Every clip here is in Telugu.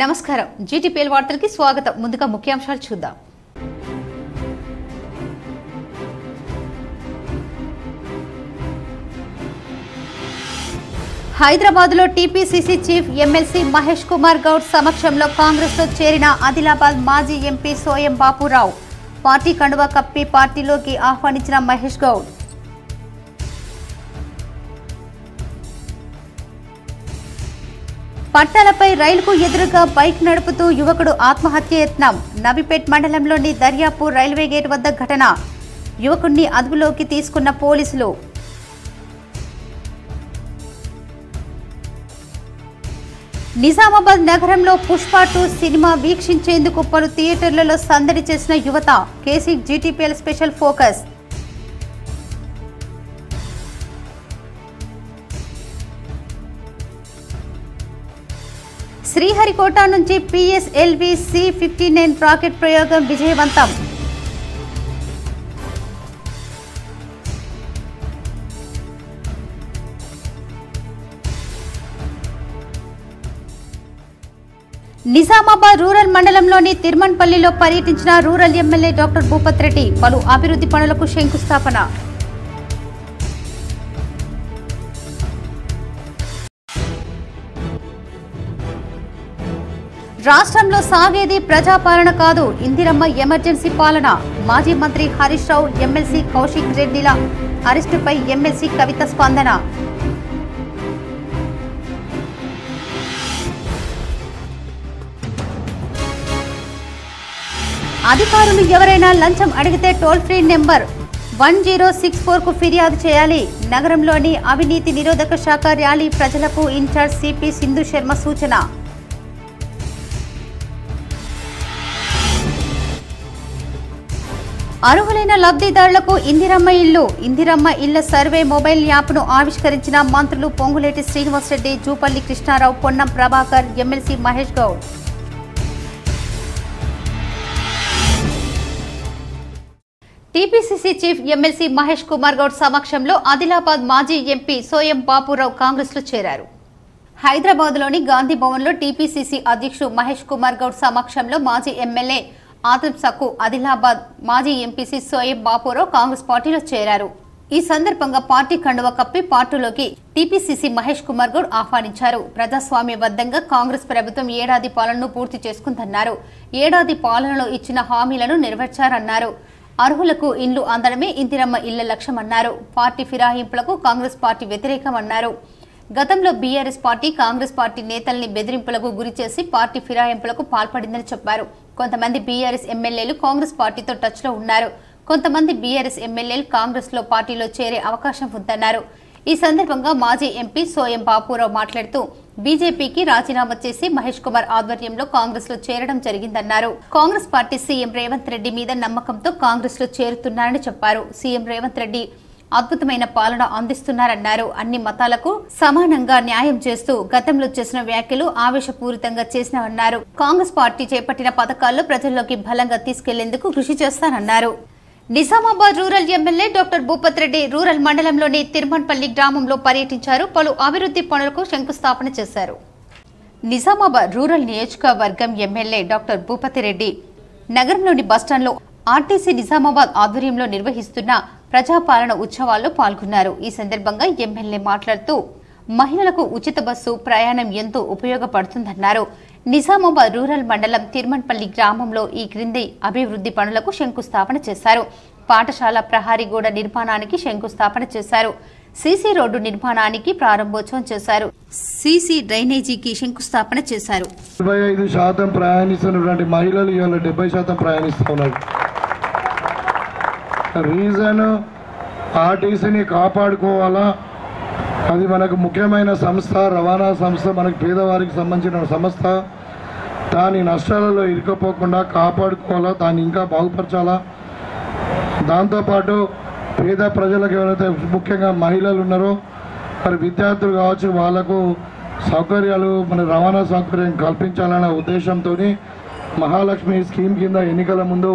నమస్కారం జీటీపీఎల్ వార్తలకి స్వాగతం. ముందుగా ముఖ్యాంశాలు చూద్దాం. హైదరాబాద్ లో TPCC chief MLC Mahesh Kumar Goud సమక్షంలో కాంగ్రెస్ లో చేరిన ఆదిలాబాద్ మాజీ ఎంపీ సోయం బాపురావు పార్టీ కండువా కప్పి పార్టీలోకి ఆహ్వానించిన మహేష్ గౌడ్. పట్టాలపై రైలుకు ఎదురుగా బైక్ నడుపుతూ యువకుడు ఆత్మహత్య యత్నం. నబిపేట్ మండలంలోని దర్యాపూర్ రైల్వే గేట్ వద్ద ఘటన. యువకుడిని అదుపులోకి తీసుకున్న పోలీసులు. నిజామాబాద్ నగరంలో పుష్ప 2 సినిమా వీక్షించేందుకు పలు థియేటర్లలో సందడి చేసిన యువత. KC GTPL special focus. Sriharikota నుంచి PSLV C-59 రాకెట్ ప్రయోగం విజయవంతం. నిజామాబాద్ రూరల్ మండలంలోని తిరుమన్పల్లిలో పర్యటించిన rural MLA doctor Bhupath Reddy. పలు అభివృద్ధి పనులకు శంకుస్థాపన. రాష్ట్రంలో సాగేది ప్రజాపాలన కాదు, ఇందిరమ్మ ఎమర్జెన్సీ పాలన. మాజీ మంత్రి హరీష్ రావు, ఎమ్మెల్సీ కౌశిక్ రెడ్డిల అరెస్టుపై ఎమ్మెల్సీ కవిత స్పందన. అధికారులు ఎవరైనా లంచం అడిగితే టోల్ ఫ్రీ నెంబర్ 1064 కు ఫిర్యాదు చేయాలి. నగరంలోని అవినీతి నిరోధక శాఖ ర్యాలీ ప్రజలకు ఇన్ఛార్జ్ సిపి సింధు శర్మ సూచన. అర్హులైన లబ్ధిదారులకు ఇందిరమ్మ ఇళ్ల సర్వే మొబైల్ యాప్ను ఆవిష్కరించిన మంత్రులు Ponguleti Srinivasa Reddy, Jupally Krishna Rao, Ponnam Prabhakar, MLC Mahesh Goud. TPCC chief MLC Mahesh Kumar Goud సమక్షంలో ఆదిలాబాద్ మాజీ ఎంపీ సోయం బాపురావు కాంగ్రెస్ లో చేరారు. హైదరాబాద్ లోని గాంధీ భవన్ లో టీపీసీసీ అధ్యక్షుడు మహేష్ కుమార్ గౌడ్ సమక్షంలో మాజీ ఎమ్మెల్యే ఆదం సక్కు, ఆదిలాబాద్ మాజీ ఎంపీసీ సోయం బాపురావు కాంగ్రెస్ పార్టీలో చేరారు. ఈ సందర్భంగా పార్టీ కండువా కప్పి పార్టీలోకి టీపీసీసీ మహేష్ కుమార్ గౌడ్ ఆహ్వానించారు. ప్రజాస్వామ్యబద్దంగా కాంగ్రెస్ ప్రభుత్వం ఏడాది పాలనను పూర్తి చేసుకుందన్నారు. ఏడాది పాలనలో ఇచ్చిన హామీలను నెరవేర్చారన్నారు. అర్హులకు ఇండ్లు అందడమే ఇందిరమ్మ ఇళ్ల లక్ష్యమన్నారు. పార్టీ ఫిరాయింపులకు కాంగ్రెస్ పార్టీ వ్యతిరేకమన్నారు. గతంలో బీఆర్ఎస్ పార్టీ కాంగ్రెస్ పార్టీ నేతల్ని బెదిరింపులకు గురిచేసి పార్టీ ఫిరాయింపులకు పాల్పడిందని చెప్పారు. కొంతమంది బీఆర్ఎస్ ఎమ్మెల్యేలు కాంగ్రెస్ పార్టీతో టచ్ లో ఉన్నారు. కొంతమంది బీఆర్ఎస్ ఎమ్మెల్యేలు కాంగ్రెస్ లో పార్టీలో చేరే అవకాశం ఉందన్నారు. ఈ సందర్భంగా మాజీ ఎంపీ సోయం బాపురావు మాట్లాడుతూ బీజేపీకి రాజీనామా చేసి మహేష్ కుమార్ ఆధ్వర్యంలో కాంగ్రెస్ లో చేరడం జరిగిందన్నారు. కాంగ్రెస్ పార్టీ సీఎం రేవంత్ రెడ్డి మీద నమ్మకంతో కాంగ్రెస్ లో చేరుతున్నారని చెప్పారు. సీఎం రేవంత్ రెడ్డి అద్భుతమైన పాలన అందిస్తున్నారన్నారు. అన్ని మతాలకు సమానంగా న్యాయం చేస్తూ గతంలో చేసిన వ్యాఖ్యలు ఆవేశపూరితంగా చేసినవన్నారు. కాంగ్రెస్ పార్టీ చేపట్టిన పథకాల్లో ప్రజల్లోకి బలంగా తీసుకెళ్లేందుకు కృషి చేస్తానన్నారు. Nizamabad rural MLA doctor Bhupath Reddy rural మండలంలోని తిరుమన్పల్లి గ్రామంలో పర్యటించారు. పలు అభివృద్ధి పనులకు శంకుస్థాపన చేశారు. నిజామాబాద్ రూరల్ నియోజకవర్గం ఎమ్మెల్యే డాక్టర్ భూపత్ రెడ్డి నగరంలోని బస్టాండ్లో ఆర్టీసీ నిజామాబాద్ ఆధ్వర్యంలో నిర్వహిస్తున్న ప్రజాపాలన ఉత్సవాల్లో పాల్గొన్నారు. ఈ సందర్భంగా ఎమ్మెల్యే మాట్లాడుతూ మహిళలకు ఉచిత బస్సు ప్రయాణం ఎంతో ఉపయోగపడుతుందన్నారు. నిజామాబాద్ రూరల్ మండలం తిరుమన్పల్లి గ్రామంలో ఈ క్రింది అభివృద్ధి పనులకు శంకుస్థాపన చేశారు. పాఠశాల ప్రహారీ గోడ నిర్మాణానికి శంకుస్థాపన చేశారు. సీసీ రోడ్డు నిర్మాణానికి ప్రారంభోత్సవం చేశారు. సీసీ డ్రైనేజీకి శంకుస్థాపన చేశారు. 25% ప్రయాణిస్తున్నటువంటి మహిళలు ఇవాళ 70% ప్రయాణిస్తున్నారు. రీజన్ ఆర్టీసీని కాపాడుకోవాలా, అది మనకు ముఖ్యమైన సంస్థ, రవాణా సంస్థ, మనకు పేదవారికి సంబంధించిన సంస్థ. దాని నష్టాలలో ఇరుకపోకుండా కాపాడుకోవాలా, దాన్ని ఇంకా బాగుపరచాలా. దాంతోపాటు పేద ప్రజలకు ఎవరైతే ముఖ్యంగా మహిళలు ఉన్నారో, మరి విద్యార్థులు కావచ్చు, వాళ్లకు సౌకర్యాలు, మన రవాణా సౌకర్యం కల్పించాలన్న ఉద్దేశంతో మహాలక్ష్మి స్కీమ్ కింద ఎన్నికల ముందు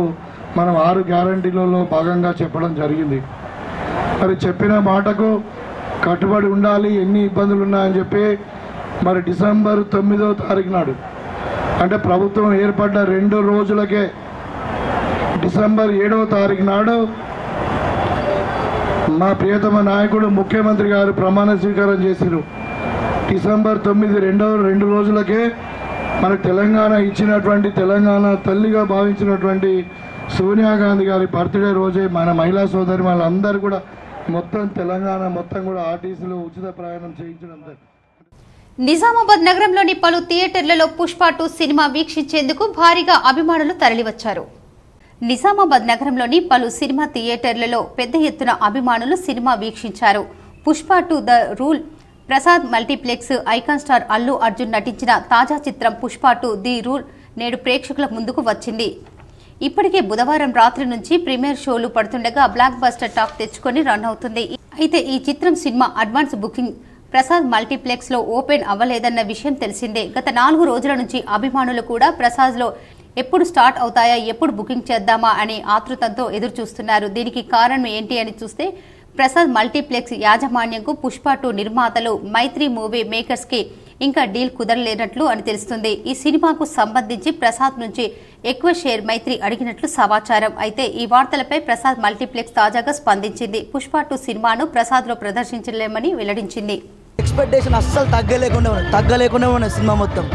మనం 6 గ్యారంటీలలో భాగంగా చెప్పడం జరిగింది. మరి చెప్పిన మాటకు కట్టుబడి ఉండాలి. ఎన్ని ఇబ్బందులు ఉన్నాయని చెప్పి మరి డిసెంబర్ 9వ తారీఖు నాడు అంటే ప్రభుత్వం ఏర్పడ్డ 2 రోజులకే డిసెంబర్ 7వ తారీఖు నాడు మా ప్రియతమ నాయకుడు ముఖ్యమంత్రి గారు ప్రమాణ స్వీకారం చేశారు. డిసెంబర్ 9 2 రోజులకే మనకు తెలంగాణ ఇచ్చినటువంటి తెలంగాణ తల్లిగా భావించినటువంటి సోనియా గాంధీ గారి బర్త్డే రోజే మన మహిళా సోదరి వాళ్ళందరూ కూడా మొత్తం తెలంగాణ మొత్తం కూడా ఆర్టీసీలో ఉచిత ప్రయాణం చేయించడం. నిజామాబాద్ నగరంలోని పలు థియేటర్లలో పుష్ప 2 సినిమా వీక్షించేందుకు భారీగా అభిమానులు తరలివచ్చారు. నిజామాబాద్ నగరంలోని పలు సినిమా థియేటర్లలో పెద్ద ఎత్తున అభిమానులు సినిమా వీక్షించారు. Pushpa 2 the rule Prasad multiplex icon star Allu Arjun నటించిన తాజా చిత్రం పుష్ప 2 ది రూల్ నేడు ప్రేక్షకుల ముందుకు వచ్చింది. ఇప్పటికే బుధవారం రాత్రి నుంచి ప్రీమియర్ షోలు పడుతుండగా బ్లాక్ బస్టర్ టాక్ తెచ్చుకొని రన్ అవుతుంది. అయితే ఈ చిత్రం cinema advance booking Prasad multiplex లో ఓపెన్ అవ్వలేదన్న విషయం తెలిసిందే. గత 4 రోజుల నుంచి అభిమానులు కూడా ప్రసాద్ లో ఎప్పుడు స్టార్ట్ అవుతాయా, ఎప్పుడు బుకింగ్ చేద్దామా అనే ఆతృతంతో ఎదురు చూస్తున్నారు. దీనికి కారణం ఏంటి అని చూస్తే ప్రసాద్ మల్టీప్లెక్స్ యాజమాన్యంకు పుష్ప 2 నిర్మాతలు మైత్రి మూవీ మేకర్స్ కి ఇంకా డీల్ కుదరలేనట్లు అని తెలుస్తుంది. ఈ సినిమాకు సంబంధించి ప్రసాద్ నుంచి ఎక్కువ షేర్ మైత్రి అడిగినట్లు సమాచారం. అయితే ఈ వార్తలపై ప్రసాద్ మల్టీప్లెక్స్ తాజాగా స్పందించింది. పుష్ప 2 సినిమాను ప్రసాద్ లో ప్రదర్శించలేమని వెల్లడించింది. ఎక్స్పెక్టేషన్ అస్సలు తగ్గలేకుండా ఉన్నాయి సినిమా మొత్తం.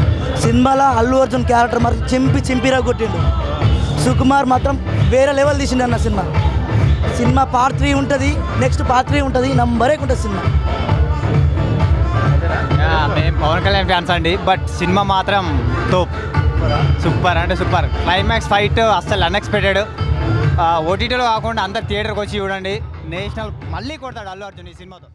సినిమాలో అల్లు అర్జున్ క్యారెక్టర్ మాత్రం చింపిరా కొట్టిండు. సుకుమార్ మాత్రం వేరే లెవెల్ తీసిండు అన్న. సినిమా పార్ట్ 3 ఉంటుంది, నెక్స్ట్ పార్ట్ 3 ఉంటుంది, నంబరే ఉంటుంది సినిమా. మేము పవన్ కళ్యాణ్ ఫ్యాన్స్ అండి, బట్ సినిమా మాత్రం తోప్, సూపర్ అంటే సూపర్. క్లైమాక్స్ ఫైట్ అస్సలు అన్ఎక్స్పెక్టెడ్. ఓటీటీలో కాకుండా అందరు థియేటర్కి వచ్చి చూడండి. నేషనల్ మళ్ళీ కొడతాడు అల్లు అర్జున్ ఈ సినిమాతో.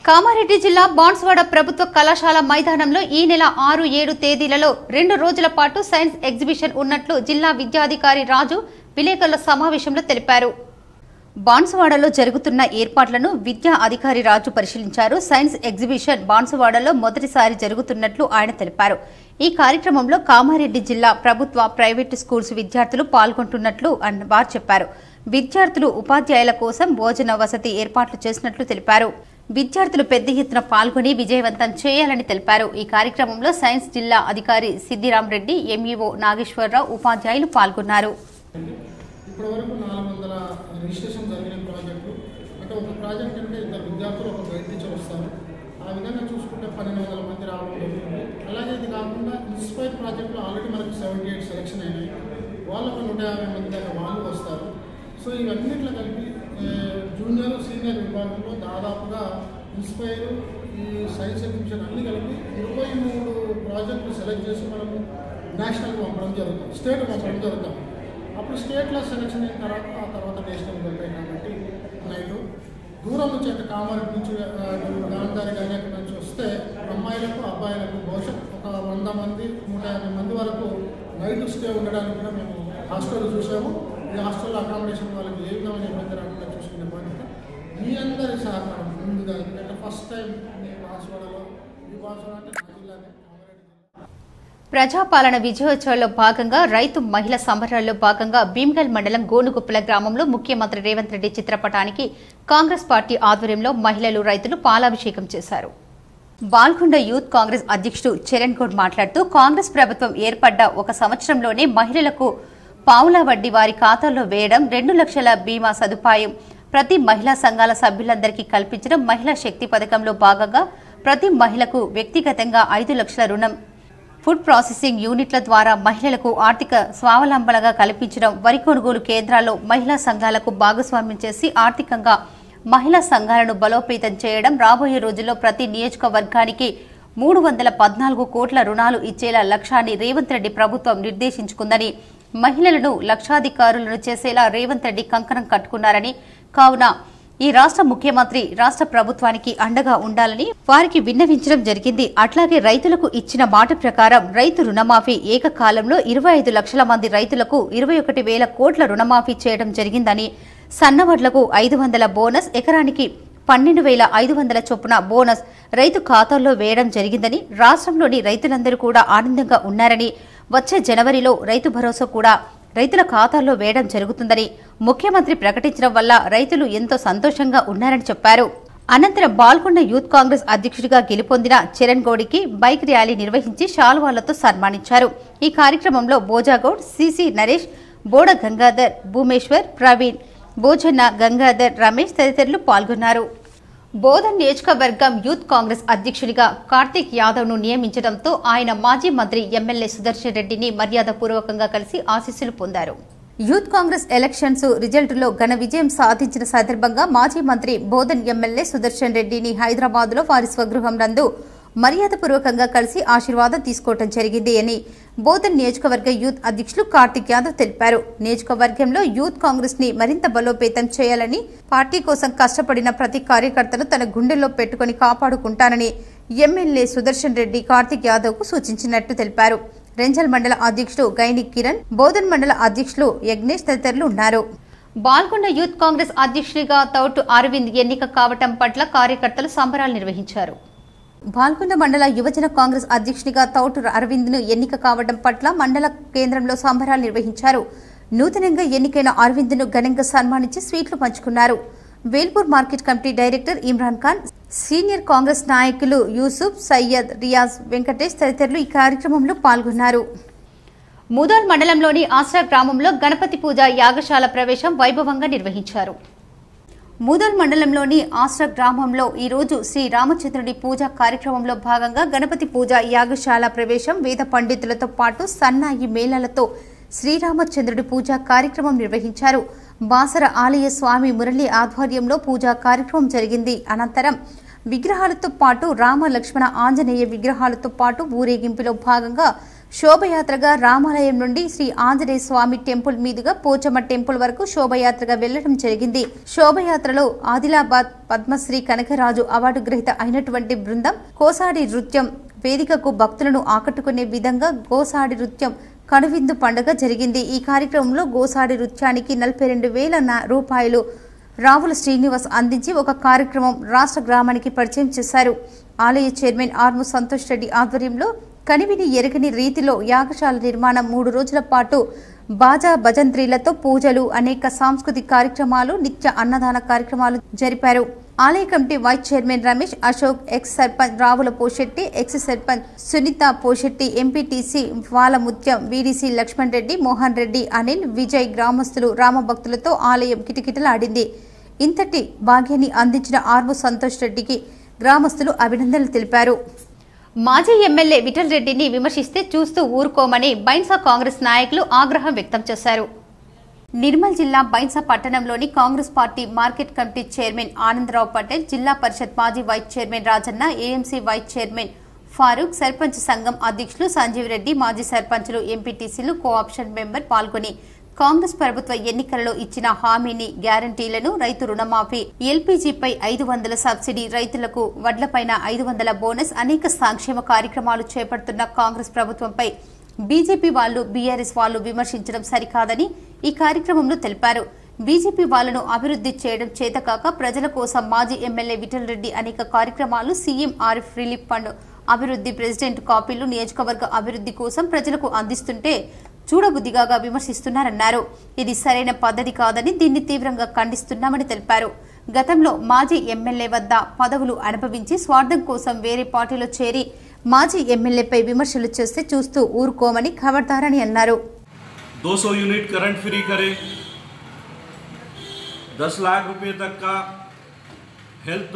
కామారెడ్డి జిల్లా బాన్స్వాడ ప్రభుత్వ కళాశాల మైదానంలో ఈ నెల 6, 7 తేదీలలో 2 రోజుల పాటు సైన్స్ ఎగ్జిబిషన్ ఉన్నట్లు జిల్లా విద్యాధికారి రాజు విలేకరుల సమావేశంలో తెలిపారు. బాన్సువాడలో జరుగుతున్న ఏర్పాట్లను విద్యా అధికారి రాజు పరిశీలించారు. సైన్స్ ఎగ్జిబిషన్ బాన్సువాడలో మొదటిసారి జరుగుతున్నట్లు ఆయన తెలిపారు. ఈ కార్యక్రమంలో కామారెడ్డి జిల్లా ప్రభుత్వ ప్రైవేటు స్కూల్స్ విద్యార్థులు పాల్గొంటున్నట్లు వారు చెప్పారు. విద్యార్థులు ఉపాధ్యాయుల కోసం భోజన వసతి ఏర్పాట్లు చేసినట్లు తెలిపారు. విద్యార్థులు పెద్ద ఎత్తున పాల్గొని విజయవంతం చేయాలని తెలిపారు. ఈ కార్యక్రమంలో సైన్స్ జిల్లా అధికారి సిద్దిరాం రెడ్డి, ఎంఈఓ నాగేశ్వరరావు, ఉపాధ్యాయులు పాల్గొన్నారు. ఇప్పటివరకు 400 రిజిస్ట్రేషన్ జరిగిన ప్రాజెక్టులు, అంటే ఒక ప్రాజెక్ట్ అంటే 2 విద్యార్థులు ఒక గైడ్ టీచర్ వస్తారు. ఆ విధంగా చూసుకుంటే 1200 మంది రావడం జరుగుతుంది. అలాగే ఇది కాకుండా ఇన్స్పైర్ ప్రాజెక్టులు ఆల్రెడీ మనకు 78 సెలెక్షన్ అయినాయి. వాళ్ళు ఒక 150 మంది దాకా వాళ్ళు వస్తారు. సో ఇవన్నిట్లో కలిపి జూనియర్ సీనియర్ విభాగంలో దాదాపుగా ఇన్స్పైర్, ఈ సైన్స్ ఎగ్జిబిషన్ అన్నీ కలిపి 23 ప్రాజెక్టులు సెలెక్ట్ చేసి మనము నేషనల్కి పంపడం జరుగుతుంది, స్టేట్కి పంపడం జరుగుతుంది. అప్పుడు స్టేట్లో సెలెక్షన్ అయిన తర్వాత ఆ తర్వాత నేషనల్కి వెళ్తాయి. కాబట్టి నైట్ దూరం నుంచి అంటే కామారెడ్డి నుంచి గాంధారి కానీ అక్కడి నుంచి వస్తే అమ్మాయిలకు అబ్బాయిలకు భవిష్యత్ ఒక 100 మంది 150 మంది వరకు నైట్ స్టే ఉండడానికి కూడా మేము హాస్టల్ చూసాము. ఈ హాస్టల్లో అకామిడేషన్ వాళ్ళకి ఏ విధమైన ఇబ్బంది రాకుండా చూసుకునే బాధ్యత మీ అందరి సహకారం ముందుగా. ఎందుకంటే ఫస్ట్ టైం మీ బాన్సువాడలో ఈ బాన్సువాడ అంటే నా జిల్లానే. ప్రజాపాలన విజయోత్సవంలో భాగంగా రైతు మహిళా సంబరాల్లో భాగంగా భీమ్గల్ మండలం గోనుగుప్పల గ్రామంలో ముఖ్యమంత్రి రేవంత్ రెడ్డి చిత్రపటానికి కాంగ్రెస్ పార్టీ ఆధ్వర్యంలో మహిళలు, రైతులు పాలాభిషేకం చేశారు. బాల్కొండ యూత్ కాంగ్రెస్ అధ్యక్షుడు చరణ్ గౌడ్ మాట్లాడుతూ కాంగ్రెస్ ప్రభుత్వం ఏర్పడ్డ 1 సంవత్సరంలోనే మహిళలకు పావుల వడ్డీ వారి ఖాతాల్లో వేయడం, 2 లక్షల బీమా సదుపాయం ప్రతి మహిళా సంఘాల సభ్యులందరికీ కల్పించడం, మహిళా శక్తి పథకంలో భాగంగా ప్రతి మహిళకు వ్యక్తిగతంగా 5 లక్షల రుణం, ఫుడ్ ప్రాసెసింగ్ యూనిట్ల ద్వారా మహిళలకు ఆర్థిక స్వావలంబనగా కల్పించడం, వరి కొనుగోలు కేంద్రాల్లో మహిళా సంఘాలకు భాగస్వామ్యం చేసి ఆర్థికంగా మహిళా సంఘాలను బలోపేతం చేయడం, రాబోయే రోజుల్లో ప్రతి నియోజకవర్గానికి 314 కోట్ల రుణాలు ఇచ్చేలా లక్ష్యాన్ని రేవంత్ రెడ్డి ప్రభుత్వం నిర్దేశించుకుందని, మహిళలను లక్షాధికారులను చేసేలా రేవంత్ రెడ్డి కంకణం కట్టుకున్నారని, కావున ఈ రాష్ట్ర ముఖ్యమంత్రి రాష్ట్ర ప్రభుత్వానికి అండగా ఉండాలని వారికి విన్నవించడం జరిగింది. అట్లాగే రైతులకు ఇచ్చిన మాట ప్రకారం రైతు రుణమాఫీ ఏకకాలంలో 25 లక్షల మంది రైతులకు 21,000 కోట్ల రుణమాఫీ చేయడం జరిగిందని, సన్నవడ్లకు 500 బోనస్, ఎకరానికి 12,500 చొప్పున బోనస్ రైతు ఖాతాల్లో వేయడం జరిగిందని, రాష్ట్రంలోని రైతులందరూ కూడా ఆనందంగా ఉన్నారని, వచ్చే జనవరిలో రైతు భరోసా కూడా రైతుల ఖాతాల్లో వేయడం జరుగుతుందని ముఖ్యమంత్రి ప్రకటించడం వల్ల రైతులు ఎంతో సంతోషంగా ఉన్నారని చెప్పారు. అనంతరం బాల్కొండ యూత్ కాంగ్రెస్ అధ్యక్షుడిగా గెలుపొందిన చరణ్ గౌడ్కి బైక్ ర్యాలీ నిర్వహించి శాల్వాలతో సన్మానించారు. ఈ కార్యక్రమంలో బోజాగౌడ్, సిసి నరేష్, బోడ గంగాధర్, భూమేశ్వర్, ప్రవీణ్, భోజన్న, గంగాధర్, రమేష్ తదితరులు పాల్గొన్నారు. బోధన్ నియోజకవర్గం యూత్ కాంగ్రెస్ అధ్యక్షుడిగా కార్తీక్ యాదవ్ ను నియమించడంతో ఆయన మాజీ మంత్రి ఎమ్మెల్యే సుదర్శన్ రెడ్డిని మర్యాదపూర్వకంగా కలిసి ఆశీస్సులు పొందారు. యూత్ కాంగ్రెస్ ఎలక్షన్స్ రిజల్టులో ఘన విజయం సాధించిన సందర్భంగా మాజీ మంత్రి బోధన్ ఎమ్మెల్యే సుదర్శన్ రెడ్డిని హైదరాబాద్ లో వారి స్వగృహం నందు మర్యాదపూర్వకంగా కలిసి ఆశీర్వాదం తీసుకోవడం జరిగింది అని బోధన్ నియోజకవర్గ యూత్ అధ్యక్షులు కార్తీక్ యాదవ్ తెలిపారు. నియోజకవర్గంలో యూత్ కాంగ్రెస్ ని మరింత బలోపేతం చేయాలని, పార్టీ కోసం కష్టపడిన ప్రతి కార్యకర్తను తన గుండెల్లో పెట్టుకుని కాపాడుకుంటానని ఎమ్మెల్యే సుదర్శన్ రెడ్డి కార్తీక్ యాదవ్ కు సూచించినట్టు తెలిపారు. రెంజల్ మండల అధ్యక్షుడు గైని కిరణ్, బోధన్ మండల అధ్యక్షులు యజ్ఞేష్ తదితరులు ఉన్నారు. బాల్కొండ యూత్ కాంగ్రెస్ అధ్యక్షుడిగా తౌటు అరవింద్ ఎన్నిక కావటం పట్ల కార్యకర్తలు సంబరాలు నిర్వహించారు. బాల్కొండ మండల యువజన కాంగ్రెస్ అధ్యక్షుడిగా తౌటు అరవింద్ ను ఎన్నిక కావడం పట్ల మండల కేంద్రంలో సంబరాలు నిర్వహించారు. నూతనంగా ఎన్నికైన అరవింద్ ను ఘనంగా సన్మానించి స్వీట్లు పంచుకున్నారు. Velpur market committee director Imran Khan, senior Congress నాయకులు యూసుఫ్, సయ్యద్, రియాజ్, వెంకటేష్ తదితరులు ఈ కార్యక్రమంలో పాల్గొన్నారు. ముదోల్ మండలంలోని ఆశ్రా గ్రామంలో గణపతి పూజ యాగశాల ప్రవేశం వైభవంగా నిర్వహించారు. ముదోల్ మండలంలోని ఆశ్రా గ్రామంలో ఈ రోజు శ్రీ రామచంద్రుడి పూజా కార్యక్రమంలో భాగంగా గణపతి పూజ యాగశాల ప్రవేశం వేద పండితులతో పాటు సన్నాయి మేళాలతో శ్రీరామచంద్రుడి పూజా కార్యక్రమం నిర్వహించారు. బాసర ఆలయ స్వామి మురళి ఆధ్వర్యంలో పూజా కార్యక్రమం జరిగింది. అనంతరం విగ్రహాలతో పాటు రామ, లక్ష్మణ, ఆంజనేయ విగ్రహాలతో పాటు ఊరేగింపులో భాగంగా శోభయాత్రగా రామాలయం నుండి శ్రీ ఆంజనేయ స్వామి టెంపుల్ మీదుగా పోచమ్మ టెంపుల్ వరకు శోభయాత్రగా వెళ్లడం జరిగింది. శోభయాత్రలో ఆదిలాబాద్ పద్మశ్రీ కనకరాజు అవార్డు గ్రహీత అయినటువంటి బృందం కోసాడి నృత్యం వేదికకు భక్తులను ఆకట్టుకునే విధంగా గోసాడి నృత్యం కనువిందు పండుగ జరిగింది. ఈ కార్యక్రమంలో గోసాడి నృత్యానికి 42,000 రూపాయలు రావుల శ్రీనివాస్ అందించి ఒక కార్యక్రమం రాష్ట్ర గ్రామానికి పరిచయం చేశారు. ఆలయ చైర్మన్ ఆర్ము సంతోష్ రెడ్డి ఆధ్వర్యంలో కనివిని ఎరగని రీతిలో యాగశాల నిర్మాణం 3 రోజుల పాటు బాజా భజంత్రీలతో పూజలు, అనేక సాంస్కృతిక కార్యక్రమాలు, నిత్య అన్నదాన కార్యక్రమాలు జరిపారు. ఆలయ committee vice chairman Ramesh, Ashok, ex sarpanch Ravula Poshetti, ex sarpanch Sunitha Poshetti, MPTC Valamutyam, VDC Lakshman Reddy, Mohan Reddy, Anil, Vijay గ్రామస్తులు రామభక్తులతో ఆలయం కిటకిటలాడింది. ఇంతటి భాగ్యాన్ని అందించిన ఆర్ము సంతోష్ రెడ్డికి గ్రామస్తులు అభినందనలు తెలిపారు. మాజీ ఎమ్మెల్యే విఠల్ రెడ్డిని విమర్శిస్తే చూస్తూ ఊరుకోమని బైన్సా కాంగ్రెస్ నాయకులు ఆగ్రహం వ్యక్తం చేశారు. నిర్మల్ జిల్లా బైన్సా పట్టణంలోని Congress party market committee chairman Anand Rao Patel, zilla parishad మాజీ vice chairman Rajanna, AMC vice chairman Farooq, sarpanch సంఘం అధ్యక్షులు సంజీవ్ రెడ్డి, మాజీ సర్పంచులు, ఎంపీటీసీలు, కోఆప్షన్ మెంబర్ పాల్గొని కాంగ్రెస్ ప్రభుత్వ ఎన్నికలలో ఇచ్చిన హామీని, గ్యారంటీలను, రైతు రుణమాఫీ, ఎల్పీజీపై 500 సబ్సిడీ, రైతులకు వడ్లపైన 500 బోనస్, అనేక సంక్షేమ కార్యక్రమాలు చేపడుతున్న కాంగ్రెస్ ప్రభుత్వంపై బీజేపీ వాళ్లు, బీఆర్ఎస్ వాళ్లు విమర్శించడం సరికాదని ఈ కార్యక్రమంలో తెలిపారు. బీజేపీ వాళ్లను అభివృద్ధి చేయడం చేతకాక ప్రజల కోసం మాజీ ఎమ్మెల్యే విఠల్ రెడ్డి అనేక కార్యక్రమాలు, సీఎం ఆరిఫ్ రిలీఫ్ ఫండ్ అభివృద్ధి, ప్రెసిడెంట్ కాపీలు నియోజకవర్గ అభివృద్ధి కోసం ప్రజలకు అందిస్తుంటే చూడబుద్దిగా విమర్శిస్తున్నారన్నారు. ఇది సరైన పద్ధతి కాదని, దీన్ని తీవ్రంగా ఖండిస్తున్నామని తెలిపారు. గతంలో మాజీ ఎమ్మెల్యే వద్ద పదవులు అనుభవించి స్వార్థం కోసం వేరే పార్టీలో చేరి మాజీ ఎమ్మెల్యేపై విమర్శలు చేస్తే చూస్తూ ఊరుకోమని ఖబర్దారని అన్నారు. 200 यूनिट करंट फ्री करे, 10 लाख रुपए तक का हेल्थ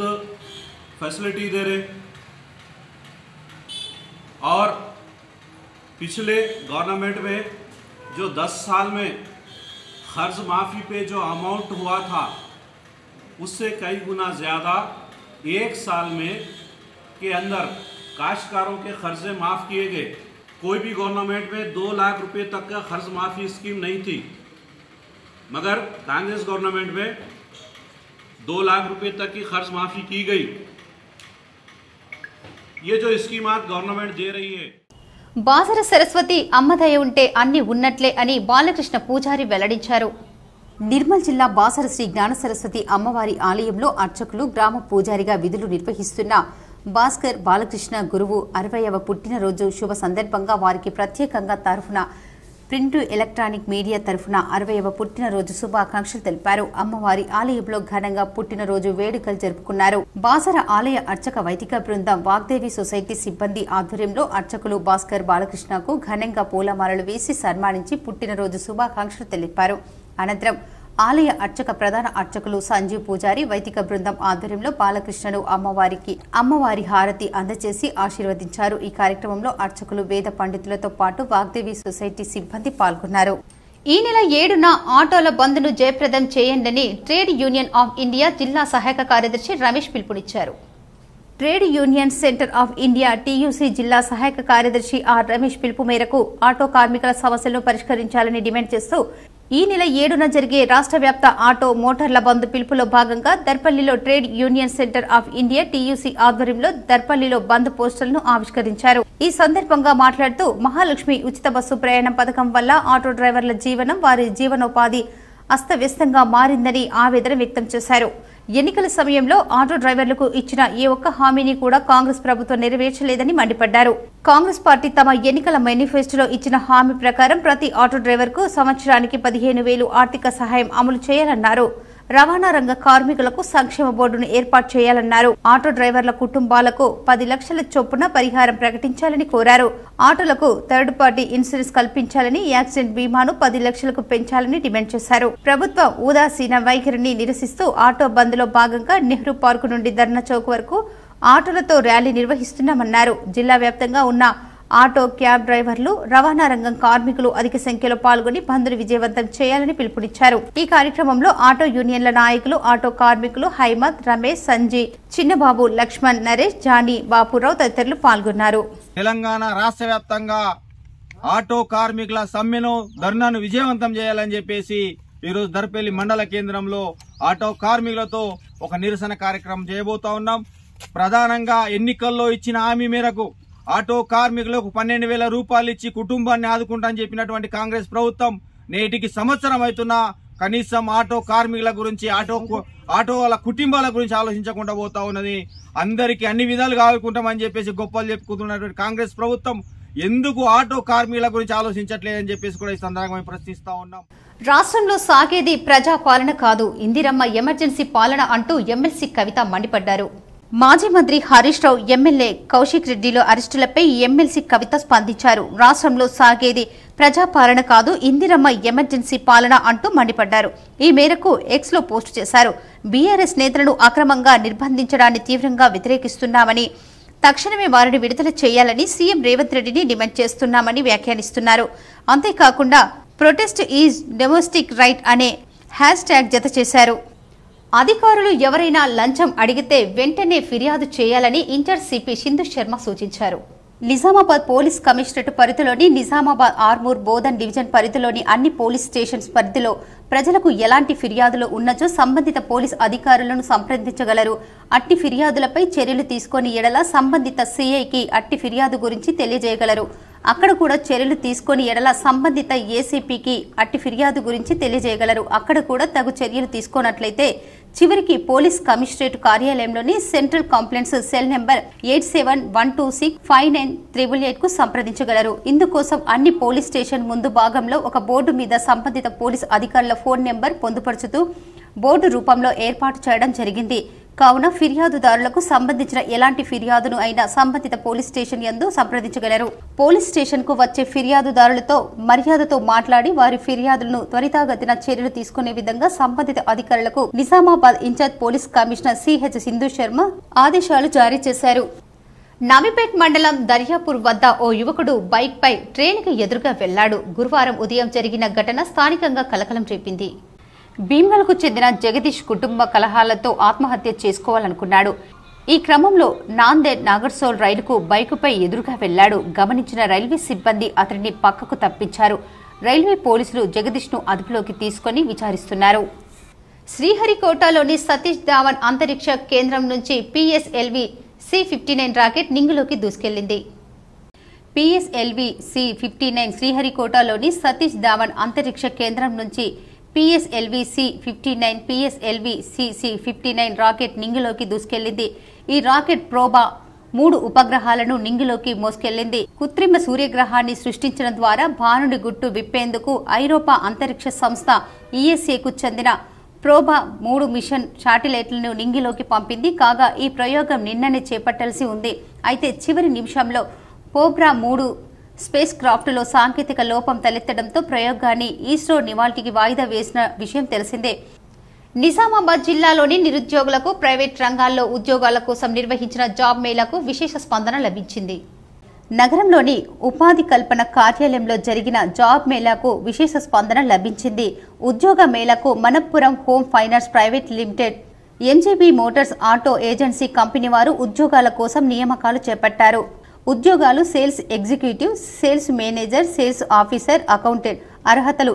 फैसिलिटी दे रहे और पिछले गवर्नमेंट में जो 10 साल में कर्ज माफ़ी पे जो अमाउंट हुआ था उससे कई गुना ज़्यादा 1 साल में के अंदर काश्तकारों के कर्जे माफ़ किए गए। कोई भी गवर्नमेंट में 2 लाख रुपए तक का कर्ज माफ़ी स्कीम नहीं थी, मगर कांग्रेस गवर्नमेंट में 2 लाख रुपए तक की कर्ज माफ़ी की गई। ये जो स्कीमात गवर्नमेंट दे रही है। బాసర సరస్వతి అమ్మదయ ఉంటే అన్ని ఉన్నట్లే అని బాలకృష్ణ పూజారి వెల్లడించారు. నిర్మల్ జిల్లా బాసర శ్రీ జ్ఞాన సరస్వతి అమ్మవారి ఆలయంలో అర్చకులు, గ్రామ పూజారిగా విధులు నిర్వహిస్తున్న భాస్కర్ బాలకృష్ణ గురువు 60వ పుట్టినరోజు శుభ సందర్భంగా వారికి ప్రత్యేకంగా తరఫున ప్రింట్ ఎలక్ట్రానిక్ మీడియా తరఫున 60వ పుట్టినరోజు శుభాకాంక్షలు తెలిపారు. అమ్మవారి ఆలయంలో ఘనంగా పుట్టినరోజు వేడుకలు జరుపుకున్నారు. బాసర ఆలయ అర్చక వైదిక బృందం వాగ్దేవి సొసైటీ సిబ్బంది ఆధ్వర్యంలో అర్చకులు భాస్కర్ బాలకృష్ణకు ఘనంగా పూలమాలలు వేసి సన్మానించి పుట్టినరోజు శుభాకాంక్షలు తెలిపారు. అనంతరం ఆలయ అర్చక ప్రధాన అర్చకులు సంజీవ్ పూజారి వైదిక బృందం ఆధ్వర్యంలో బాలకృష్ణను అమ్మవారి హారతి అందజేసి ఆశీర్వదించారు. ఈ కార్యక్రమంలో అర్చకులు వేద పండితులతో పాటు వాగ్దేవి సొసైటీ సిబ్బంది పాల్గొన్నారు. ఈ నెల 7న ఆటోల బంద్ను జయప్రదం చేయండని ట్రేడ్ యూనియన్ ఆఫ్ ఇండియా జిల్లా సహాయక కార్యదర్శి రమేష్ పిలుపునిచ్చారు. Trade union centre of India TUC జిల్లా సహాయక కార్యదర్శి ఆర్ రమేష్ పిలుపు మేరకు ఆటో కార్మికుల సమస్యలను పరిష్కరించాలని డిమాండ్ చేస్తూ ఈ నెల 7న జరిగే రాష్ట్ర వ్యాప్త ఆటో మోటార్ల బంద్ పిలుపులో భాగంగా దర్పల్లిలో trade union centre of India TUC ఆధ్వర్యంలో దర్పల్లిలో బంద్ పోస్టర్లను ఆవిష్కరించారు. ఈ సందర్భంగా మాట్లాడుతూ మహాలక్ష్మి ఉచిత బస్సు ప్రయాణం పథకం వల్ల ఆటో డ్రైవర్ల జీవనం, వారి జీవనోపాధి అస్తవ్యస్తంగా మారిందని ఆవేదన వ్యక్తం చేశారు. ఎన్నికల సమయంలో ఆటో డ్రైవర్లకు ఇచ్చిన ఏ ఒక్క హామీని కూడా కాంగ్రెస్ ప్రభుత్వం నెరవేర్చలేదని మండిపడ్డారు. కాంగ్రెస్ పార్టీ తమ ఎన్నికల మేనిఫెస్టోలో ఇచ్చిన హామీ ప్రకారం ప్రతి ఆటో డ్రైవర్కు సంవత్సరానికి 15,000 ఆర్థిక సహాయం అమలు చేయాలన్నారు. రవాణా రంగ కార్మికులకు సంక్షేమ బోర్డును ఏర్పాటు చేయాలన్నారు. ఆటో డ్రైవర్ల కుటుంబాలకు 10 లక్షల చొప్పున పరిహారం ప్రకటించాలని కోరారు. ఆటోలకు థర్డ్ పార్టీ ఇన్సూరెన్స్ కల్పించాలని, యాక్సిడెంట్ బీమాను 10 లక్షలకు పెంచాలని డిమాండ్ చేశారు. ప్రభుత్వ ఉదాసీన వైఖరిని నిరసిస్తూ ఆటో బంద్ లో భాగంగా నెహ్రూ పార్కు నుండి ధర్నా చౌక్ వరకు ఆటోలతో ర్యాలీ నిర్వహిస్తున్నామన్నారు. జిల్లా వ్యాప్తంగా ఉన్న ఆటో, క్యాబ్ డ్రైవర్లు, రవాణా రంగం కార్మికులు అధిక సంఖ్యలో పాల్గొని బంద్ను విజయవంతం చేయాలని పిలుపునిచ్చారు. ఈ కార్యక్రమంలో ఆటో యూనియన్ల నాయకులు, ఆటో కార్మికులు హైమద్, రమేష్, సంజయ్, చిన్నబాబు, లక్ష్మణ్, నరేష్, జానీ, బాపురావు తదితరులు పాల్గొన్నారు. తెలంగాణ రాష్ట్ర వ్యాప్తంగా ఆటో కార్మికుల సమ్మెను, ధర్నాను విజయవంతం చేయాలని చెప్పేసి ఈరోజు దర్పల్లి మండల కేంద్రంలో ఆటో కార్మికులతో ఒక నిరసన కార్యక్రమం చేయబోతా ఉన్నాం. ప్రధానంగా ఎన్నికల్లో ఇచ్చిన హామీ మేరకు ఆటో కార్మికులకు 12,000 రూపాయలు ఇచ్చి కుటుంబాన్ని ఆదుకుంటామని చెప్పినటువంటి కాంగ్రెస్ ప్రభుత్వం నేటికి సంవత్సరం అవుతున్నా కనీసం ఆటో కార్మికుల గురించి, ఆటో వాళ్ళ కుటుంబాల గురించి ఆలోచించకుండా పోతా ఉన్నది. అందరికీ అన్ని విధాలుగా ఆదుకుంటామని చెప్పేసి గొప్పలు చెప్పుకుంటున్నటువంటి కాంగ్రెస్ ప్రభుత్వం ఎందుకు ఆటో కార్మికుల గురించి ఆలోచించట్లేదని చెప్పేసి కూడా ఈ సందర్భంగా ప్రశ్నిస్తా ఉన్నాం. రాష్ట్రంలో సాగేది ప్రజాపాలన కాదు, ఇందిరమ్మ ఎమర్జెన్సీ పాలన అంటూ ఎమ్మెల్సీ కవిత మండిపడ్డారు. మాజీ మంత్రి హరీష్ రావు, ఎమ్మెల్యే కౌశిక్ రెడ్డిలో అరెస్టులపై ఎమ్మెల్సీ కవిత స్పందించారు. రాష్ట్రంలో సాగేది ప్రజాపాలన కాదు, ఇందిరమ్మ ఎమర్జెన్సీ పాలన అంటూ మండిపడ్డారు. ఈ మేరకు ఎక్స్ లో పోస్టు చేశారు. బీఆర్ఎస్ నేతలను అక్రమంగా నిర్బంధించడాన్ని తీవ్రంగా వ్యతిరేకిస్తున్నామని, తక్షణమే వారిని విడుదల చేయాలని సీఎం రేవంత్ రెడ్డిని డిమాండ్ చేస్తున్నామని వ్యాఖ్యానిస్తున్నారు. అంతేకాకుండా ప్రొటెస్ట్ ఈజ్ డొమెస్టిక్ రైట్ అనే హ్యాష్ ట్యాగ్ జత చేశారు. అధికారులు ఎవరైనా లంచం అడిగితే వెంటనే ఫిర్యాదు చేయాలని ఇన్ఛార్జ్ సిపి సింధు శర్మ సూచించారు. నిజామాబాద్ పోలీస్ కమిషనరేట్ పరిధిలోని నిజామాబాద్, ఆర్మూర్, బోధన్ డివిజన్ పరిధిలోని అన్ని పోలీస్ స్టేషన్స్ పరిధిలో ప్రజలకు ఎలాంటి ఫిర్యాదులు ఉన్నచో సంబంధిత పోలీస్ అధికారులను సంప్రదించగలరు. అట్టి ఫిర్యాదులపై చర్యలు తీసుకుని ఎడల సంబంధిత సిఐకి అట్టి ఫిర్యాదు గురించి తెలియజేయగలరు. అక్కడ కూడా చర్యలు తీసుకుని ఎడల సంబంధిత ఏసీపీకి అట్టి ఫిర్యాదు గురించి తెలియజేయగలరు. అక్కడ కూడా తగు చర్యలు తీసుకున్నట్లయితే చివరికి పోలీస్ కమిషనరేట్ కార్యాలయంలోని సెంట్రల్ కంప్లైంట్స్ సెల్ నెంబర్ 8712659388 కు సంప్రదించగలరు. ఇందుకోసం అన్ని పోలీస్ స్టేషన్ ముందు భాగంలో ఒక బోర్డు మీద సంబంధిత పోలీస్ అధికారుల ఫోన్ నెంబర్ పొందుపరుచుతూ బోర్డు రూపంలో ఏర్పాటు చేయడం జరిగింది. కావున ఫిర్యాదుదారులకు సంబంధించిన ఎలాంటి ఫిర్యాదును అయినా సంబంధిత పోలీస్ స్టేషన్ యందు సంప్రదించగలరు. పోలీస్ స్టేషన్ కు వచ్చే ఫిర్యాదుదారులతో మర్యాదతో మాట్లాడి వారి ఫిర్యాదులను త్వరితగతిన చర్యలు తీసుకునే విధంగా సంబంధిత అధికారులకు Nizamabad incharge police commissioner CH Sindhu Sharma ఆదేశాలు జారీ చేశారు. నవీపేట్ మండలం దర్యాపూర్ వద్ద ఓ యువకుడు బైక్ పై ట్రైన్కు ఎదురుగా వెళ్లాడు. గురువారం ఉదయం జరిగిన ఘటన స్థానికంగా కలకలం రేపింది. భీమ్గల్కు చెందిన జగదీష్ కుటుంబ కలహాలతో ఆత్మహత్య చేసుకోవాలనుకున్నాడు. ఈ క్రమంలో నాందేడ్ నాగర్సోల్ రైలుకు బైకుపై ఎదురుగా వెళ్లాడు. గమనించిన రైల్వే సిబ్బంది అతడిని పక్కకు తప్పించారు. రైల్వే పోలీసులు జగదీష్ ను అదుపులోకి తీసుకుని విచారిస్తున్నారు. శ్రీహరికోటలోని సతీష్ ధావన్ అంతరిక్ష కేంద్రం నుంచి PSLV C-59 రాకెట్ నింగిలోకి దూసుకెళ్లింది. PSLV C-59 శ్రీహరికోటలోని సతీష్ ధావన్ అంతరిక్ష కేంద్రం నుంచి PSLV C-59 PSLV C-59 rocket నింగిలోకి దూసుకెళ్లింది. ఈ రాకెట్ ప్రోబా 3 ఉపగ్రహాలను నింగిలోకి మోసుకెళ్లింది. కృత్రిమ సూర్యగ్రహాన్ని సృష్టించడం ద్వారా భానుడి గుట్టు విప్పేందుకు ఐరోపా అంతరిక్ష సంస్థ ESAకు చెందిన ప్రోబా 3 మిషన్ శాటిలైట్లను నింగిలోకి పంపింది. కాగా ఈ ప్రయోగం నిన్ననే చేపట్టాల్సి ఉంది. అయితే చివరి నిమిషంలో పోబ్రా 3 స్పేస్ క్రాఫ్ట్లో సాంకేతిక లోపం తలెత్తడంతో ప్రయోగాన్ని ఇస్రో నివాళికి వాయిదా వేసిన విషయం తెలిసిందే. నిజామాబాద్ జిల్లాలోని నిరుద్యోగులకు ప్రైవేట్ రంగాల్లో ఉద్యోగాల కోసం నిర్వహించిన జాబ్ మేళాకు విశేష స్పందన లభించింది. నగరంలోని ఉపాధి కల్పన కార్యాలయంలో జరిగిన జాబ్ మేళాకు విశేష స్పందన లభించింది. ఉద్యోగ మేళాకు Manappuram home finance private limited, MGB motors auto agency company వారు ఉద్యోగాల కోసం నియామకాలు చేపట్టారు. ఉద్యోగాలు sales executive, sales manager, sales officer, accountant. అర్హతలు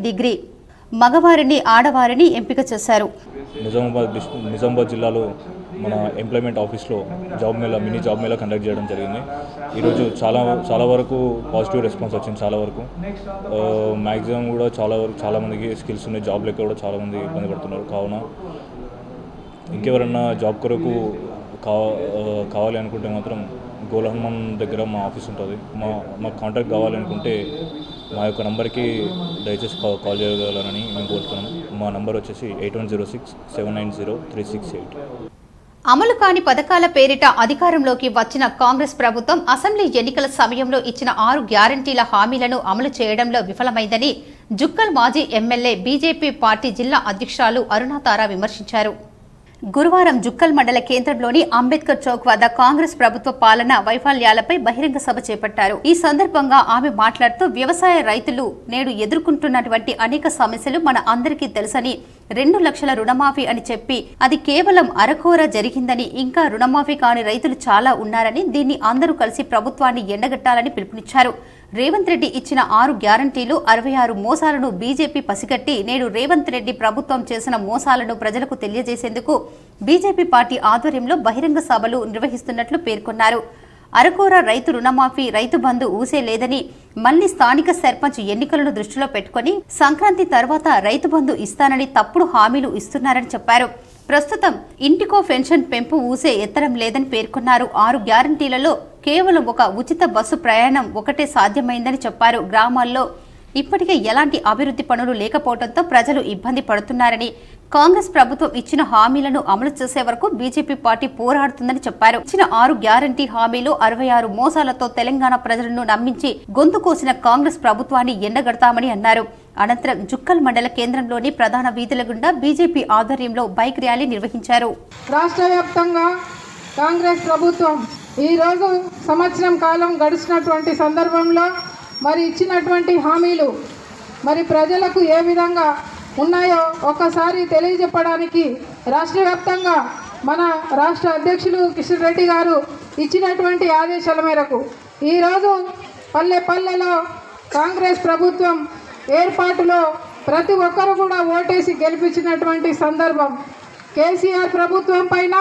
డిగ్రీ. మగవారిని ఆడవారిని ఎంపిక చేశారు. నిజామాబాద్ జిల్లాలో మన ఎంప్లాయ్మెంట్ ఆఫీస్లో మినీ జాబ్ మేళా కండక్ట్ చేయడం జరిగింది. ఈరోజు చాలా వరకు పాజిటివ్ రెస్పాన్స్ వచ్చింది. చాలా వరకు మ్యాక్సిమం కూడా చాలామందికి స్కిల్స్ ఉన్నాయి. జాబ్ లెక్క కూడా చాలామంది ఇబ్బంది పడుతున్నారు. కావున ఇంకెవరన్నా జాబ్ కొరకు కావాలి అనుకుంటే మాత్రం గోల్ హనుమాన్ దగ్గర మా ఆఫీస్ ఉంటుంది. మాకు కాంటాక్ట్ కావాలనుకుంటే మా యొక్క నంబర్కి దయచేసి కాల్ చేయగలరని మేము కోరుతున్నాం. మా నంబర్ వచ్చేసి 8106-790-368. అమలు కాని పథకాల పేరిట అధికారంలోకి వచ్చిన కాంగ్రెస్ ప్రభుత్వం అసెంబ్లీ ఎన్నికల సమయంలో ఇచ్చిన 6 గ్యారంటీల హామీలను అమలు చేయడంలో విఫలమైందని జుక్కల్ మాజీ ఎమ్మెల్యే బీజేపీ పార్టీ జిల్లా అధ్యక్షురాలు అరుణాతారా విమర్శించారు. గురువారం జుక్కల్ మండల కేంద్రంలోని అంబేద్కర్ చౌక్ వద్ద కాంగ్రెస్ ప్రభుత్వ పాలన వైఫల్యాలపై బహిరంగ సభ చేపట్టారు. ఈ సందర్భంగా ఆమె మాట్లాడుతూ వ్యవసాయ రైతులు నేడు ఎదుర్కొంటున్నటువంటి అనేక సమస్యలు మన అందరికీ తెలుసని, 2 లక్షల రుణమాఫీ అని చెప్పి అది కేవలం అరకొర జరిగిందని, ఇంకా రుణమాఫీ కాని రైతులు చాలా ఉన్నారని, దీన్ని అందరూ కలిసి ప్రభుత్వాన్ని ఎండగట్టాలని పిలుపునిచ్చారు. రేవంత్ రెడ్డి ఇచ్చిన 6 గ్యారంటీలు 66 మోసాలను బీజేపీ పసిగట్టి నేడు రేవంత్ రెడ్డి ప్రభుత్వం చేసిన మోసాలను ప్రజలకు తెలియజేసేందుకు బీజేపీ పార్టీ ఆధ్వర్యంలో బహిరంగ సభలు నిర్వహిస్తున్నట్లు పేర్కొన్నారు. అరకొర రైతు రుణమాఫీ, రైతు బంధు ఊసే లేదని, మళ్లీ స్థానిక సర్పంచ్ ఎన్నికలను దృష్టిలో పెట్టుకుని సంక్రాంతి తర్వాత రైతు బంధు ఇస్తానని తప్పుడు హామీలు ఇస్తున్నారని చెప్పారు. ప్రస్తుతం ఇంటికో పెన్షన్ పెంపు ఊసే ఎత్తడం లేదని పేర్కొన్నారు. 6 గ్యారంటీలలో కేవలం ఒక ఉచిత బస్సు ప్రయాణం ఒకటే సాధ్యమైందని చెప్పారు. గ్రామాల్లో ఇప్పటికే ఎలాంటి అభివృద్ధి పనులు లేకపోవడంతో ప్రజలు ఇబ్బంది పడుతున్నారని, కాంగ్రెస్ ప్రభుత్వం ఇచ్చిన హామీలను అమలు చేసే వరకు బీజేపీ పార్టీ పోరాడుతుందని చెప్పారు. ఇచ్చిన 6 గ్యారంటీ హామీలు 66 మోసాలతో తెలంగాణ ప్రజలను నమ్మించి గొంతు కోసిన కాంగ్రెస్ ప్రభుత్వాన్ని ఎండగడతామని అన్నారు. అనంతరం జుక్కల్ మండల కేంద్రంలోని ప్రధాన వీధుల గుండా బీజేపీ ఆధ్వర్యంలో బైక్ ర్యాలీ నిర్వహించారు. రాష్ట్ర వ్యాప్తంగా కాంగ్రెస్ ప్రభుత్వం ఈరోజు సంవత్సరం కాలం గడిచినటువంటి సందర్భంలో మరి ఇచ్చినటువంటి హామీలు మరి ప్రజలకు ఏ విధంగా ఉన్నాయో ఒకసారి తెలియజెప్పడానికి రాష్ట్ర వ్యాప్తంగా మన రాష్ట్ర అధ్యక్షులు కిషన్ రెడ్డి గారు ఇచ్చినటువంటి ఆదేశాల మేరకు ఈరోజు పల్లెలో కాంగ్రెస్ ప్రభుత్వం ఏర్పాటులో ప్రతి ఒక్కరు కూడా ఓటేసి గెలిపించినటువంటి సందర్భం. కేసీఆర్ ప్రభుత్వం పైన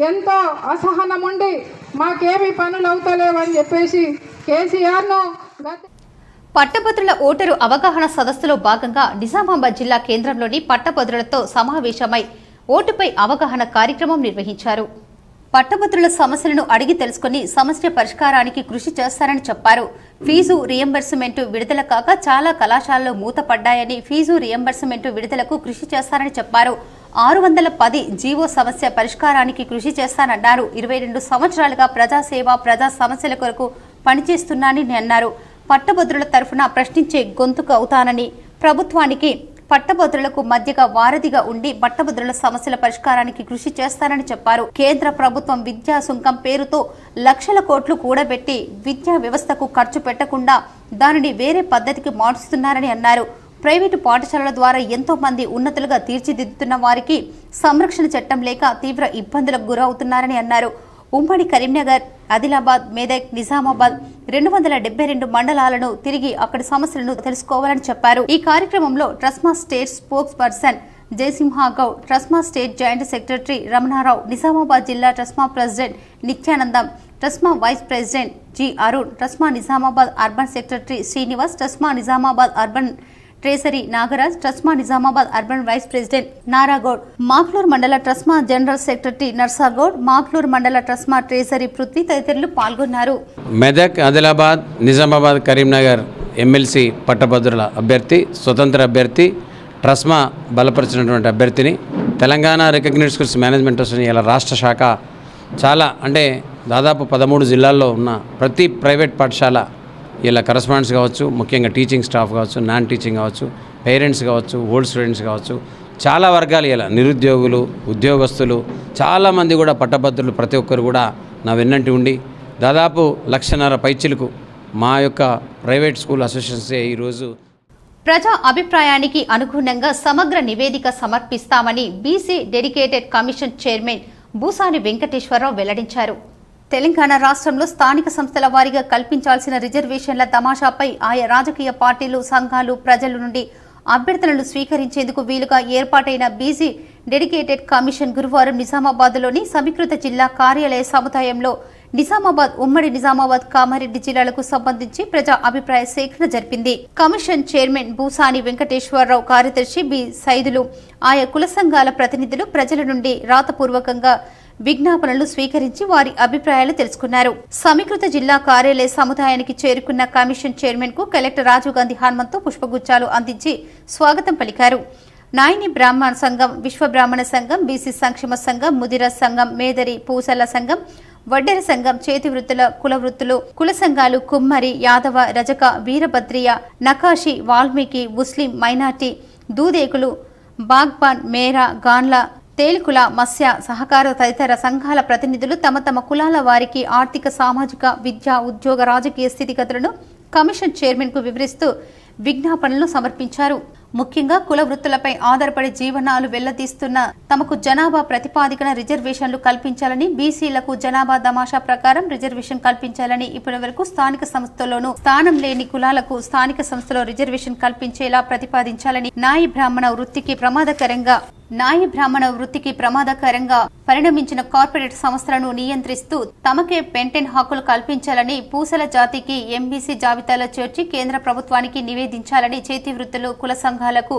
ఎంతో అసహనం ఉండి మాకేమీ పనులు అవుతలేవని చెప్పేసి కేసీఆర్ను పట్టభద్రుల ఓటరు అవగాహన సదస్సులో భాగంగా నిజామాబాద్ జిల్లా కేంద్రంలోని పట్టభద్రులతో సమావేశమై ఓటుపై అవగాహన కార్యక్రమం నిర్వహించారు. పట్టభద్రుల సమస్యలను అడిగి తెలుసుకుని సమస్య పరిష్కారానికి కృషి చేస్తారని చెప్పారు. ఫీజు రియంబర్స్మెంట్ విడుదల కాక చాలా కళాశాలలు మూతపడ్డాయని, ఫీజు రియంబర్స్మెంట్ విడుదలకు కృషి చేస్తారని చెప్పారు. 610 జీవో సమస్య పరిష్కారానికి కృషి చేస్తానన్నారు. 22 సంవత్సరాలుగా ప్రజాసేవ, ప్రజా సమస్యల కొరకు పనిచేస్తున్నానని అన్నారు. పట్టభద్రుల తరఫున ప్రశ్నించే గొంతుకు అవుతానని, ప్రభుత్వానికి పట్టభద్రులకు మధ్యగా వారధిగా ఉండి పట్టభద్రుల సమస్యల పరిష్కారానికి కృషి చేస్తానని చెప్పారు. కేంద్ర ప్రభుత్వం విద్యా సుంకం పేరుతో లక్షల కోట్లు కూడబెట్టి విద్యా వ్యవస్థకు ఖర్చు పెట్టకుండా దానిని వేరే పద్ధతికి మారుస్తున్నారని అన్నారు. ప్రైవేటు పాఠశాలల ద్వారా ఎంతో మంది ఉన్నతులుగా తీర్చిదిద్దుతున్న వారికి సంరక్షణ చట్టం లేక తీవ్ర ఇబ్బందులకు గురవుతున్నారని అన్నారు. ఉమ్మడి కరీంనగర్, ఆదిలాబాద్, మెదక్, నిజామాబాద్ 272 మండలాలను తిరిగి అక్కడి సమస్యలను తెలుసుకోవాలని చెప్పారు. ఈ కార్యక్రమంలో TRSMA state spokesperson Jayasimhagoud, TRSMA state joint secretary Ramanarao, Nizamabad జిల్లా TRSMA president Nityanandam, TRSMA vice president G Arun, TRSMA Nizamabad urban secretary Srinivas, TRSMA Nizamabad urban treasury Nagaraj, TRSMA Nizamabad urban vice president Naragoud, Maklur మండల ట్రస్మా జనరల్ సెక్రటరీ నర్సాగౌడ్, మాక్లూర్ మండల ట్రస్మా ట్రెజరీ పృథ్వీ తదితరులు పాల్గొన్నారు. మెదక్, ఆదిలాబాద్, నిజామాబాద్, కరీంనగర్ ఎమ్మెల్సీ పట్టభద్రుల అభ్యర్థి, స్వతంత్ర అభ్యర్థి, ట్రస్మా బలపరిచినటువంటి అభ్యర్థిని Telangana recognised schools management association ఇలా రాష్ట్ర శాఖ చాలా అంటే దాదాపు 13 జిల్లాల్లో ఉన్న ప్రతి ప్రైవేట్ పాఠశాల ఇలా కరస్పాండెంట్స్ కావచ్చు, ముఖ్యంగా టీచింగ్ స్టాఫ్ కావచ్చు, నాన్ టీచింగ్ కావచ్చు, పేరెంట్స్ కావచ్చు, ఓల్డ్ స్టూడెంట్స్ కావచ్చు, చాలా వర్గాలు ఇలా నిరుద్యోగులు, ఉద్యోగస్తులు చాలామంది కూడా పట్టభద్రులు ప్రతి ఒక్కరు కూడా నా వెన్నంటి ఉండి దాదాపు 1,50,000 పైచిలకు మా యొక్క ప్రైవేట్ స్కూల్ అసోసియేషన్సే ఈరోజు ప్రజా అభిప్రాయానికి అనుగుణంగా సమగ్ర నివేదిక సమర్పిస్తామని BC dedicated commission chairman Busani Venkateswararao వెల్లడించారు. తెలంగాణ రాష్ట్రంలో స్థానిక సంస్థల వారీగా కల్పించాల్సిన రిజర్వేషన్ల తమాషాపై ఆయా రాజకీయ పార్టీలు, సంఘాలు, ప్రజల నుండి అభ్యర్థనలు స్వీకరించేందుకు వీలుగా ఏర్పాటైన బీసీ డెడికేటెడ్ కమిషన్ గురువారం నిజామాబాద్లోని సమీకృత జిల్లా కార్యాలయ సముదాయంలో నిజామాబాద్, ఉమ్మడి నిజామాబాద్, కామారెడ్డి జిల్లాలకు సంబంధించి ప్రజా అభిప్రాయ సేకరణ జరిపింది. కమిషన్ చైర్మన్ బూసాని వెంకటేశ్వరరావు, కార్యదర్శి బి సైదులు, ఆయా కుల సంఘాల ప్రతినిధులు ప్రజల నుండి రాతపూర్వకంగా విజ్ఞాపనలు స్వీకరించి వారి అభిప్రాయాలు తెలుసుకున్నారు. సమీకృత జిల్లా కార్యాలయ సముదాయానికి చేరుకున్న కమిషన్ చైర్మన్ కు కలెక్టర్ రాజీవ్ గాంధీ హనుమంతు పుష్పగుచ్చాలు అందించి స్వాగతం పలికారు. నాయని బ్రాహ్మణ సంఘం, విశ్వ బ్రాహ్మణ సంఘం, బీసీ సంక్షేమ సంఘం, ముదిర సంఘం, మేదరి పూసల సంఘం, వడ్డెర సంఘం, చేతి వృత్తుల, కుల వృత్తులు, కుల సంఘాలు, కుమ్మరి, యాదవ, రజక, వీరభద్రియ, నకాషి, వాల్మీకి, ముస్లిం, మైనార్టీ, దూదేకులు, బాగ్బాన్, మేరా, గాన్ల, తేలికుల, మత్స్య, సహకార తదితర సంఘాల ప్రతినిధులు తమ తమ కులాల వారికి ఆర్థిక, సామాజిక, విద్యా, ఉద్యోగ, రాజకీయ స్థితిగతులను కమిషన్ చైర్మన్ కు వివరిస్తూ విజ్ఞాపనలు సమర్పించారు. ముఖ్యంగా కుల వృత్తులపై ఆధారపడి జీవనాలు వెళ్లదీస్తున్న తమకు జనాభా ప్రతిపాదికన రిజర్వేషన్లు కల్పించాలని, బీసీలకు జనాభా దమాషా ప్రకారం రిజర్వేషన్ కల్పించాలని, ఇప్పటి వరకు స్థానిక సంస్థల్లోనూ స్థానం లేని కులాలకు స్థానిక సంస్థలో రిజర్వేషన్ కల్పించేలా ప్రతిపాదించాలని, నాయి బ్రాహ్మణ వృత్తికి ప్రమాదకరంగా పరిణమించిన కార్పొరేట్ సంస్థలను నియంత్రిస్తూ తమకే పెంటెన్ హక్కులు కల్పించాలని, పూసల జాతికి ఎంబీసీ జాబితాలో చేర్చి కేంద్ర ప్రభుత్వానికి నివేదించాలని, చేతి వృత్తులు, కుల సంఘాలకు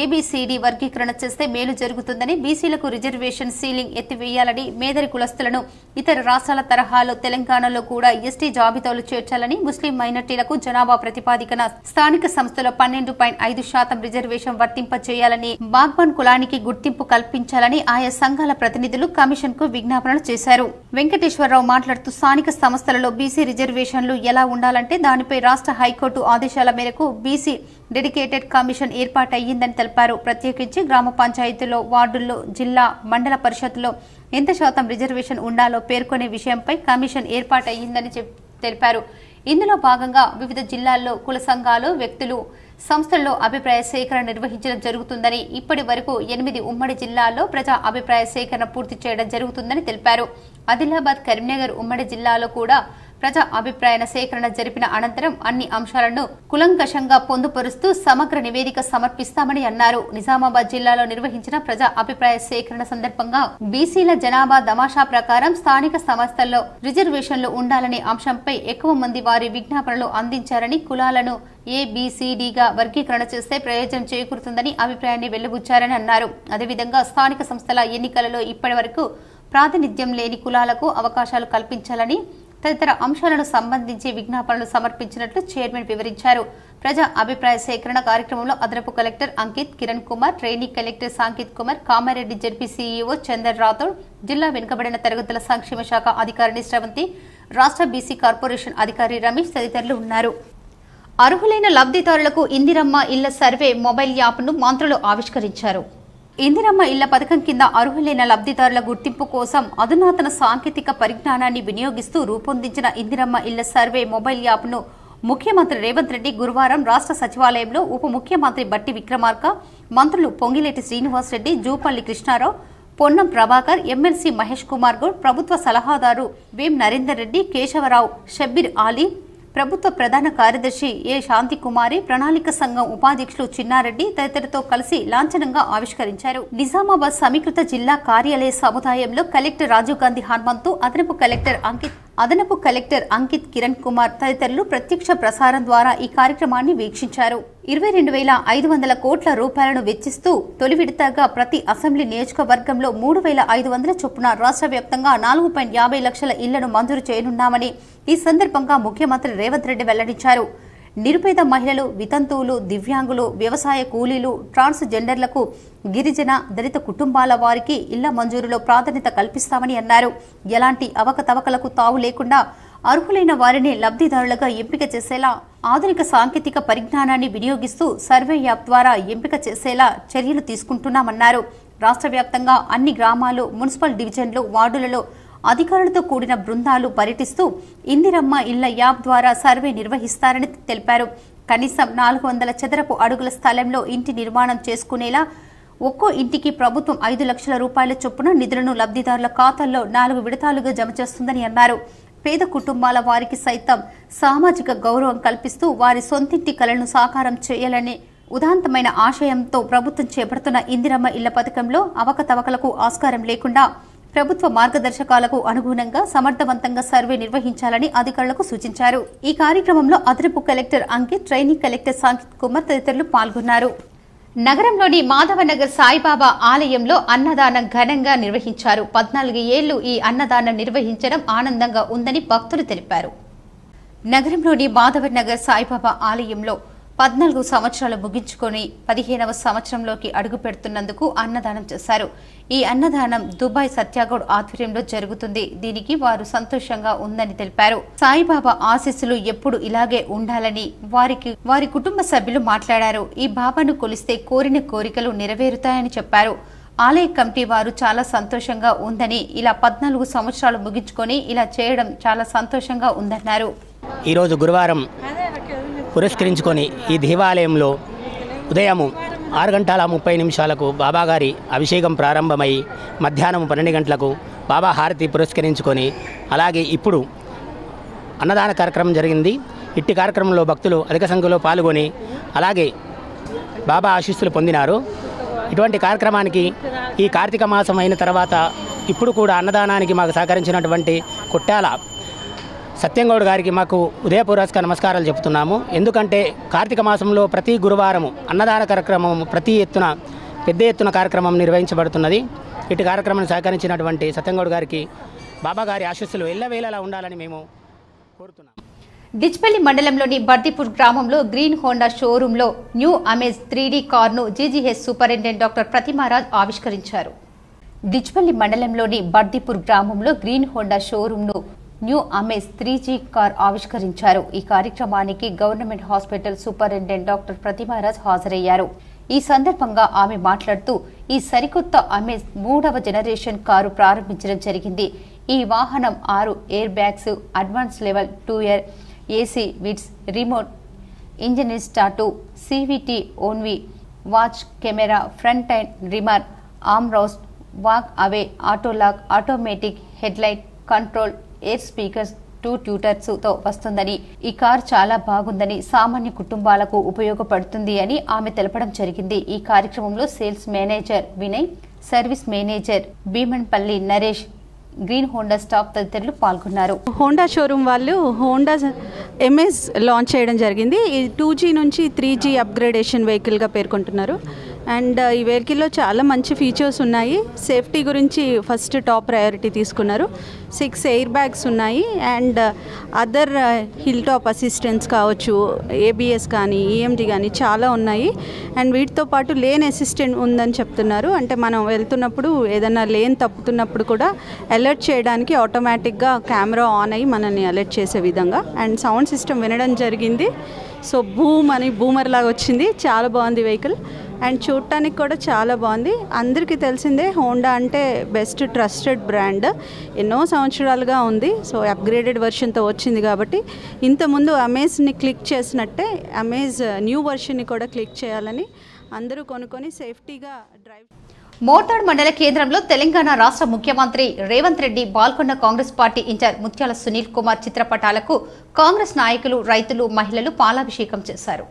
ఏబీసీడీ వర్గీకరణ చేస్తే మేలు జరుగుతుందని, బీసీలకు రిజర్వేషన్ సీలింగ్ ఎత్తివేయాలని, మేదరి కులస్తులను ఇతర రాష్ట్రాల తరహాలో తెలంగాణలో కూడా ఎస్టీ జాబితాలో చేర్చాలని, ముస్లిం మైనార్టీలకు జనాభా ప్రతిపాదికన స్థానిక సంస్థలో 12.5% రిజర్వేషన్ వర్తింపచేయాలని, బాగ్బాన్ కులానికి గుర్తింపు కల్పించాలని ఆయా సంఘాల ప్రతినిధులు కమిషన్ కు విజ్ఞాపనలు చేశారు. వెంకటేశ్వరరావు మాట్లాడుతూ స్థానిక సంస్థలలో బీసీ రిజర్వేషన్లు ఎలా ఉండాలంటే దానిపై రాష్ట్ర హైకోర్టు ఆదేశాల మేరకు బీసీ డెడికేటెడ్ కమిషన్ ఏర్పాటయ్యిందని తెలిపారు. ప్రత్యేకించి గ్రామ పంచాయతీల్లో, వార్డుల్లో, జిల్లా, మండల పరిషత్లో ఎంత శాతం రిజర్వేషన్ ఉండాలో పేర్కొనే విషయంపై కమిషన్ ఏర్పాటయ్యిందని తెలిపారు. ఇందులో భాగంగా వివిధ జిల్లాల్లో కుల సంఘాలు, వ్యక్తులు, సంస్థల్లో అభిప్రాయ సేకరణ నిర్వహించడం జరుగుతుందని, ఇప్పటి వరకు 8 ఉమ్మడి జిల్లాల్లో ప్రజా అభిప్రాయ సేకరణ పూర్తి చేయడం జరుగుతుందని తెలిపారు. ఆదిలాబాద్, కరీంనగర్ ఉమ్మడి జిల్లాలో కూడా ప్రజా అభిప్రాయ సేకరణ జరిపిన అనంతరం అన్ని అంశాలను కులంకషంగా పొందుపరుస్తూ సమగ్ర నివేదిక సమర్పిస్తామని అన్నారు. నిజామాబాద్ జిల్లాలో నిర్వహించిన ప్రజా అభిప్రాయ సేకరణ సందర్భంగా బీసీల జనాభా దమాషా ప్రకారం స్థానిక సంస్థల్లో రిజర్వేషన్లు ఉండాలనే అంశంపై ఎక్కువ మంది వారి విజ్ఞాపనలు అందించారని, కులాలను ఏబీసీడీగా వర్గీకరణ చేస్తే ప్రయోజనం చేకూరుతుందని అభిప్రాయాన్ని వెళ్లబుచ్చారని అన్నారు. అదేవిధంగా స్థానిక సంస్థల ఎన్నికలలో ఇప్పటి వరకు ప్రాతినిధ్యం లేని కులాలకు అవకాశాలు కల్పించాలని తదితర అంశాలను సంబంధించి విజ్ఞాపనలు సమర్పించినట్లు చైర్మన్ వివరించారు. ప్రజా అభిప్రాయ సేకరణ కార్యక్రమంలో అదనపు collector Ankit, Kiran Kumar, trainee collector Sankit Kumar, Kamareddy ZP CEO Chander Rathod, జిల్లా వెనుకబడిన తరగతుల సంక్షేమ శాఖ అధికారిని శ్రవంతి, రాష్ట్ర బీసీ కార్పొరేషన్ అధికారి రమేష్ తదితరులు ఉన్నారు. అర్హులైన లబ్ధిదారులకు ఇందిరమ్మ ఇళ్ల సర్వే మొబైల్ యాప్ను మంత్రులు ఆవిష్కరించారు. ఇందిరమ్మ ఇళ్ల పథకం కింద అర్హులైన లబ్ధిదారుల గుర్తింపు కోసం అధునాతన సాంకేతిక పరిజ్ఞానాన్ని వినియోగిస్తూ రూపొందించిన ఇందిరమ్మ ఇళ్ల సర్వే మొబైల్ యాప్ను ముఖ్యమంత్రి రేవంత్ రెడ్డి గురువారం రాష్ట్ర సచివాలయంలో ఉప ముఖ్యమంత్రి బట్టి విక్రమార్క, మంత్రులు పొంగిలేటి శ్రీనివాసరెడ్డి, జూపల్లి కృష్ణారావు, పొన్నం ప్రభాకర్, ఎమ్మెల్సీ మహేష్ కుమార్ గౌడ్, ప్రభుత్వ సలహాదారు వేం నరేందర్ రెడ్డి, కేశవరావు, షబ్బీర్ ఆలీ, ప్రభుత్వ ప్రధాన కార్యదర్శి ఏ శాంతికుమారి, ప్రణాళిక సంఘం ఉపాధ్యక్షులు చిన్నారెడ్డి తదితరులతో కలిసి లాంఛనంగా ఆవిష్కరించారు. నిజామాబాద్ సమీకృత జిల్లా కార్యాలయ సముదాయంలో కలెక్టర్ రాజీవ్ గాంధీ హనుమంతు, అదనపు కలెక్టర్ అంకిత్ అదనపు కలెక్టర్ అంకిత్ కిరణ్ కుమార్ తదితరులు ప్రత్యక్ష ప్రసారం ద్వారా ఈ కార్యక్రమాన్ని వీక్షించారు. 22,500 కోట్ల రూపాయలను వెచ్చిస్తూ తొలి విడతగా ప్రతి అసెంబ్లీ నియోజకవర్గంలో 3,500 చొప్పున రాష్ట్ర వ్యాప్తంగా 4.50 లక్షల ఇళ్లను మంజూరు చేయనున్నామని ఈ సందర్భంగా ముఖ్యమంత్రి రేవంత్ రెడ్డి వెల్లడించారు. నిరుపేద మహిళలు, వితంతువులు, దివ్యాంగులు, వ్యవసాయ కూలీలు, ట్రాన్స్జెండర్లకు, గిరిజన, దళిత కుటుంబాల వారికి ఇళ్ల మంజూరులో ప్రాధాన్యత కల్పిస్తామని అన్నారు. ఎలాంటి అవకతవకలకు తావు లేకుండా అర్హులైన వారిని లబ్ధిదారులుగా ఎంపిక చేసేలా ఆధునిక సాంకేతిక పరిజ్ఞానాన్ని వినియోగిస్తూ సర్వే యాప్ ద్వారా ఎంపిక చేసేలా చర్యలు తీసుకుంటున్నామన్నారు. రాష్ట్ర వ్యాప్తంగా అన్ని గ్రామాలు, మున్సిపల్ డివిజన్లు, వార్డులలో అధికారులతో కూడిన బృందాలు పర్యటిస్తూ ఇందిరమ్మ ఇళ్ల యాప్ ద్వారా సర్వే నిర్వహిస్తారని తెలిపారు. కనీసం 400 చదరపు అడుగుల స్థలంలో ఇంటి నిర్మాణం చేసుకునేలా ఒక్కో ఇంటికి ప్రభుత్వం 5 లక్షల రూపాయల చొప్పున నిధులను లబ్ధిదారుల ఖాతాల్లో 4 విడతలుగా జమ చేస్తుందని అన్నారు. పేద కుటుంబాల వారికి సైతం సామాజిక గౌరవం కల్పిస్తూ వారి సొంతింటి కలను సాకారం చేయాలనే ఉదాంతమైన ఆశయంతో ప్రభుత్వం చేపడుతున్న ఇందిరమ్మ ఇళ్ల పథకంలో అవకతవకలకు ఆస్కారం లేకుండా ప్రభుత్వ మార్గదర్శకాలకు అనుగుణంగా సమర్థవంతంగా సర్వే నిర్వహించాలని అధికారులకు సూచించారు. ఈ కార్యక్రమంలో అదనపు collector Ankit, training collector Sankit Kumar తదితరులు పాల్గొన్నారు. నగరంలోని మాధవనగర్ సాయిబాబా ఆలయంలో అన్నదానం ఘనంగా నిర్వహించారు. 14 ఏళ్లు ఈ అన్నదానం నిర్వహించడం ఆనందంగా ఉందని భక్తులు తెలిపారు. నగరంలోని మాధవనగర్ సాయిబాబా ఆలయంలో 14 సంవత్సరాలు ముగించుకొని 15వ సంవత్సరంలోకి అడుగు పెడుతున్నందుకు అన్నదానం చేశారు. ఈ అన్నదానం దుబాయ్ సత్యాగౌడ్ ఆధ్వర్యంలో జరుగుతుంది. దీనికి వారు సంతోషంగా ఉందని తెలిపారు. సాయిబాబా ఆశీస్సులు ఎప్పుడు ఇలాగే ఉండాలని వారి కుటుంబ సభ్యులు మాట్లాడారు. ఈ బాబాను కొలిస్తే కోరిన కోరికలు నెరవేరుతాయని చెప్పారు. ఆలయ కమిటీ వారు చాలా సంతోషంగా ఉందని, ఇలా 14 సంవత్సరాలు ముగించుకొని ఇలా చేయడం చాలా సంతోషంగా ఉందన్నారు. ఈరోజు గురువారం పురస్కరించుకొని ఈ దేవాలయంలో ఉదయం 6:30 బాబాగారి అభిషేకం ప్రారంభమై మధ్యాహ్నం 12 గంటలకు బాబా హారతి పురస్కరించుకొని అలాగే ఇప్పుడు అన్నదాన కార్యక్రమం జరిగింది. ఇట్టి కార్యక్రమంలో భక్తులు అధిక సంఖ్యలో పాల్గొని అలాగే బాబా ఆశీస్సులు పొందినారు. ఇటువంటి కార్యక్రమానికి ఈ కార్తీక మాసం అయిన తర్వాత ఇప్పుడు కూడా అన్నదానానికి మాకు సహకరించినటువంటి కొట్టాల సత్యంగౌడ్ గారికి మాకు ఉదయపూర్వక నమస్కారాలు చెప్తున్నాము. ఎందుకంటే కార్తీక మాసంలో ప్రతి గురువారము అన్నదాన కార్యక్రమం పెద్ద ఎత్తున కార్యక్రమం నిర్వహించబడుతున్నది. ఇటు కార్యక్రమాన్ని సహకరించినటువంటి సత్యంగౌడ్ గారికి బాబా గారి ఆశీస్సులు ఎల్లవేళలా ఉండాలని మేము కోరుతున్నాము. డిచ్పల్లి మండలంలోని బర్దిపూర్ గ్రామంలో గ్రీన్ హోండా షోరూంలో న్యూ అమేజ్ 3D కార్ను జీజీహెచ్ సూపరింటెండెంట్ డాక్టర్ ప్రతిమారాజ్ ఆవిష్కరించారు. డిచ్పల్లి మండలంలోని బర్దిపూర్ గ్రామంలో గ్రీన్ హోండా షోరూంను న్యూ అమేజ్ 3G కార్ ఆవిష్కరించారు. ఈ కార్యక్రమానికి government hospital superintendent doctor Pratimaraj హాజరయ్యారు. ఈ సందర్భంగా ఆమె మాట్లాడుతూ ఈ సరికొత్త అమేజ్ 3వ జనరేషన్ కారు ప్రారంభించడం జరిగింది. ఈ వాహనం 6 air bags, advance level 2 year AC విడ్స్, రిమోట్ ఇంజిన్ స్టార్టు, CVT ఓన్వి, వాచ్, కెమెరా, ఫ్రంట్ అండ్ రిమర్, arm rest, walk away, auto lock, automatic headlight control, air speakers, 2 tweeters తో వస్తుందని, ఈ కార్ చాలా బాగుందని, సామాన్య కుటుంబాలకు ఉపయోగపడుతుంది అని ఆమె తెలపడం జరిగింది. ఈ కార్యక్రమంలో sales manager Vinay, service manager Bhimanpalli Naresh, green Honda staff తదితరులు పాల్గొన్నారు. హోండా షోరూమ్ వాళ్ళు హోండా ఎంఎస్ లాంచ్ చేయడం జరిగింది. ఈ 2G నుంచి 3G అప్గ్రేడేషన్ వెహికల్గా పేర్కొంటున్నారు. అండ్ ఈ వెహికల్లో చాలా మంచి ఫీచర్స్ ఉన్నాయి. సేఫ్టీ గురించి ఫస్ట్ టాప్ ప్రయారిటీ తీసుకున్నారు. 6 ఎయిర్ బ్యాగ్స్ ఉన్నాయి. And other hill top assistants కావచ్చు, ABS కానీ, EMD కానీ చాలా ఉన్నాయి. అండ్ వీటితో పాటు లేన్ అసిస్టెంట్ ఉందని చెప్తున్నారు. అంటే మనం వెళ్తున్నప్పుడు ఏదైనా లేన్ తప్పుతున్నప్పుడు కూడా అలర్ట్ చేయడానికి ఆటోమేటిక్గా కెమెరా ఆన్ అయ్యి మనల్ని అలర్ట్ చేసే విధంగా. అండ్ సౌండ్ సిస్టమ్ వినడం జరిగింది. సో బూమ్ అని బూమర్ లాగా వచ్చింది. చాలా బాగుంది వెహికల్. అండ్ చూడటానికి కూడా చాలా బాగుంది. అందరికీ తెలిసిందే హోండా అంటే బెస్ట్ ట్రస్టెడ్ బ్రాండ్, ఎన్నో సంవత్సరాలుగా ఉంది. సో అప్గ్రేడెడ్ వెర్షన్తో వచ్చింది కాబట్టి ఇంతకుముందు అమేజ్ని క్లిక్ చేసినట్టే అమేజ్ న్యూ వెర్షన్ని కూడా క్లిక్ చేయాలని అందరూ కొనుక్కొని సేఫ్టీగా డ్రైవ్. మోర్తాడ్ మండల కేంద్రంలో తెలంగాణ రాష్ట్ర ముఖ్యమంత్రి రేవంత్ రెడ్డి, బాల్కొండ కాంగ్రెస్ పార్టీ ఇన్ఛార్జ్ ముత్యాల సునీల్ కుమార్ చిత్రపటాలకు కాంగ్రెస్ నాయకులు, రైతులు, మహిళలు పాలాభిషేకం చేశారు.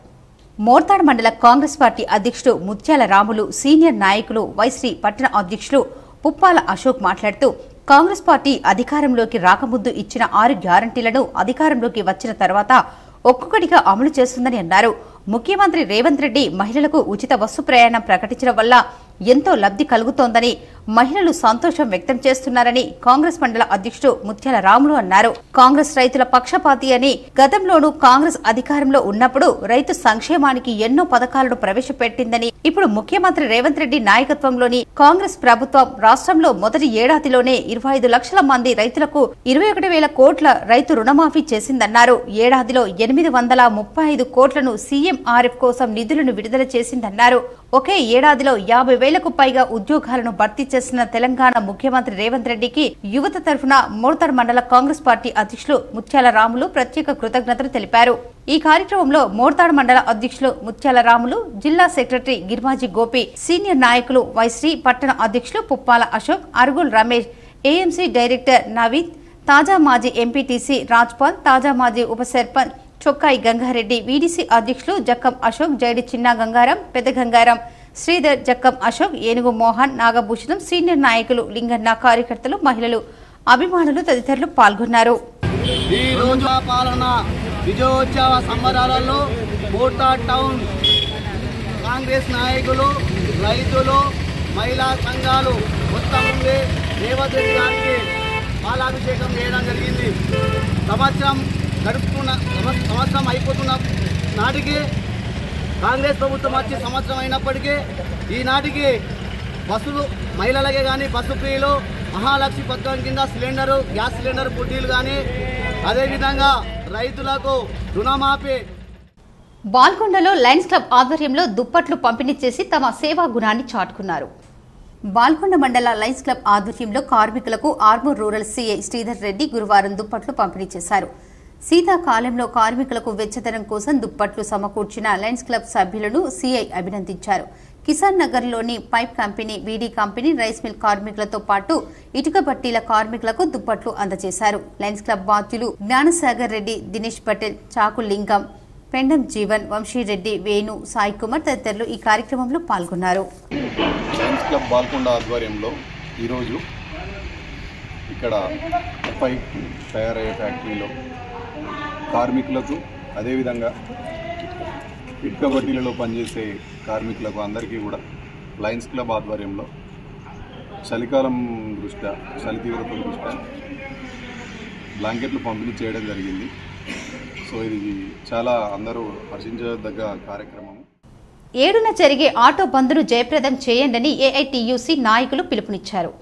మోర్తాడ్ మండల కాంగ్రెస్ పార్టీ అధ్యక్షుడు ముత్యాల రాములు, సీనియర్ నాయకులు వైశ్రీ పట్టణ అధ్యక్షులు పుప్పాల అశోక్ మాట్లాడుతూ కాంగ్రెస్ పార్టీ అధికారంలోకి రాకముందు ఇచ్చిన 6 గ్యారంటీలను అధికారంలోకి వచ్చిన తర్వాత ఒక్కొక్కటిగా అమలు చేస్తుందని అన్నారు. ముఖ్యమంత్రి రేవంత్ రెడ్డి మహిళలకు ఉచిత బస్సు ప్రయాణం ప్రకటించడం వల్ల ఎంతో లబ్ధి కలుగుతోందని, మహిళలు సంతోషం వ్యక్తం చేస్తున్నారని కాంగ్రెస్ మండల అధ్యక్షుడు ముత్యాల రాములు అన్నారు. కాంగ్రెస్ రైతుల పక్షపాతి అని, గతంలోనూ కాంగ్రెస్ అధికారంలో ఉన్నప్పుడు రైతు సంక్షేమానికి ఎన్నో పథకాలను ప్రవేశపెట్టిందని, ఇప్పుడు ముఖ్యమంత్రి రేవంత్ రెడ్డి నాయకత్వంలోని కాంగ్రెస్ ప్రభుత్వం రాష్ట్రంలో మొదటి ఏడాదిలోనే 25 లక్షల మంది రైతులకు 21,000 కోట్ల రైతు రుణమాఫీ చేసిందన్నారు. ఏడాదిలో 835 కోట్లను సీఎంఆర్ఎఫ్ కోసం నిధులను విడుదల చేసిందన్నారు. ఒకే ఏడాదిలో 50,000కు పైగా ఉద్యోగాలను భర్తీ చేసిన తెలంగాణ ముఖ్యమంత్రి రేవంత్ రెడ్డికి యువత తరఫున మోర్తాడ్ మండల కాంగ్రెస్ పార్టీ అధ్యక్షులు ముత్యాల రాములు ప్రత్యేక కృతజ్ఞతలు తెలిపారు. ఈ కార్యక్రమంలో మోర్తాడ్ మండల అధ్యక్షులు ముత్యాల రాములు, జిల్లా సెక్రటరీ గిర్మాజీ గోపి, సీనియర్ నాయకులు వైశ్రీ, పట్టణ అధ్యక్షులు పుప్పాల అశోక్, అరుగుల్ రమేష్, ఏఎంసీ డైరెక్టర్ నవీద్, తాజా మాజీ ఎంపీటీసీ రాజ్పాల్, తాజా మాజీ ఉప సర్పంచ్ చొక్కాయి గంగారెడ్డి, వీడీసీ అధ్యక్షులు జక్కం అశోక్, జైడి చిన్న గంగారం, పెద్ద గంగారం, శ్రీధర్, జక్కం అశోక్, ఏనుగు మోహన్, నాగభూషణం, సీనియర్ నాయకులు లింగన్న, కార్యకర్తలు, మహిళలు, అభిమానులు తదితరులు పాల్గొన్నారు. ఈ రోజు పాలన విజయోత్సవ సంబరాలలో మోర్తాడ్ టౌన్ కాంగ్రెస్ నాయకులు, రైతులు, మహిళా సంఘాలు మొత్తం ఉండి రేవంత్ రెడ్డి గారికి పాలాభిషేకం చేయడం జరిగింది. సంవత్సరం అయిపోతున్న నాటికి కాంగ్రెస్ ప్రభుత్వం వచ్చి సంవత్సరం అయినప్పటికీ ఈనాటికి బస్సులు మహిళలకే కానీ బస్సు ఫ్రీలు, మహాలక్ష్మి పథకం కింద సిలిండరు, గ్యాస్ సిలిండర్ పుట్టీలు కానీ, అదేవిధంగా రైతులకు రుణమాఫీ. బాల్కొండలో లయన్స్ క్లబ్ ఆధ్వర్యంలో దుప్పట్లు పంపిణీ చేసి తమ సేవా గుణాన్ని చాటుకున్నారు. బాల్కొండ మండల లయన్స్ క్లబ్ ఆధ్వర్యంలో కార్మికులకు ఆర్మూర్ రూరల్ సీఐ శ్రీధర్ రెడ్డి గురువారం దుప్పట్లు పంపిణీ చేశారు. శీతాకాలంలో కార్మికులకు వెచ్చదనం కోసం దుప్పట్లు సమకూర్చిన లయన్స్ క్లబ్ సభ్యులను సీఐ అభినందించారు. కిసాన్ నగర్లోని pipe company, beedi company, rice mill కార్మికులతో పాటు ఇటుక బట్టీల కార్మికులకు దుప్పట్లు అందజేశారు. లయన్స్ క్లబ్ బాధ్యులు జ్ఞానసాగర్ రెడ్డి, దినేష్ పటేల్, చాకు లింగం, పెండం జీవన్, వంశీరెడ్డి, వేణు, సాయి కుమార్ తదితరులు ఈ కార్యక్రమంలో పాల్గొన్నారు. లయన్స్ క్లబ్ బాల్కొండ ఆధ్వర్యంలో ఈరోజు ఇక్కడ పైప్ తయారయ్యే ఫ్యాక్టరీలో కార్మికులకు, అదేవిధంగా ఇటుక బట్టీలలో పనిచేసే కార్మికులకు అందరికీ కూడా లయన్స్ క్లబ్ ఆధ్వర్యంలో చలికాలం దృష్ట్యా, చలి తీవ్రత దృష్ట్యా బ్లాంకెట్లు పంపిణీ చేయడం జరిగింది. సో ఇది చాలా అందరూ హర్షించదగ్గ కార్యక్రమం. 7న జరిగే ఆటో బంద్ను జయప్రదం చేయండని ఏఐటీయూసీ నాయకులు పిలుపునిచ్చారు.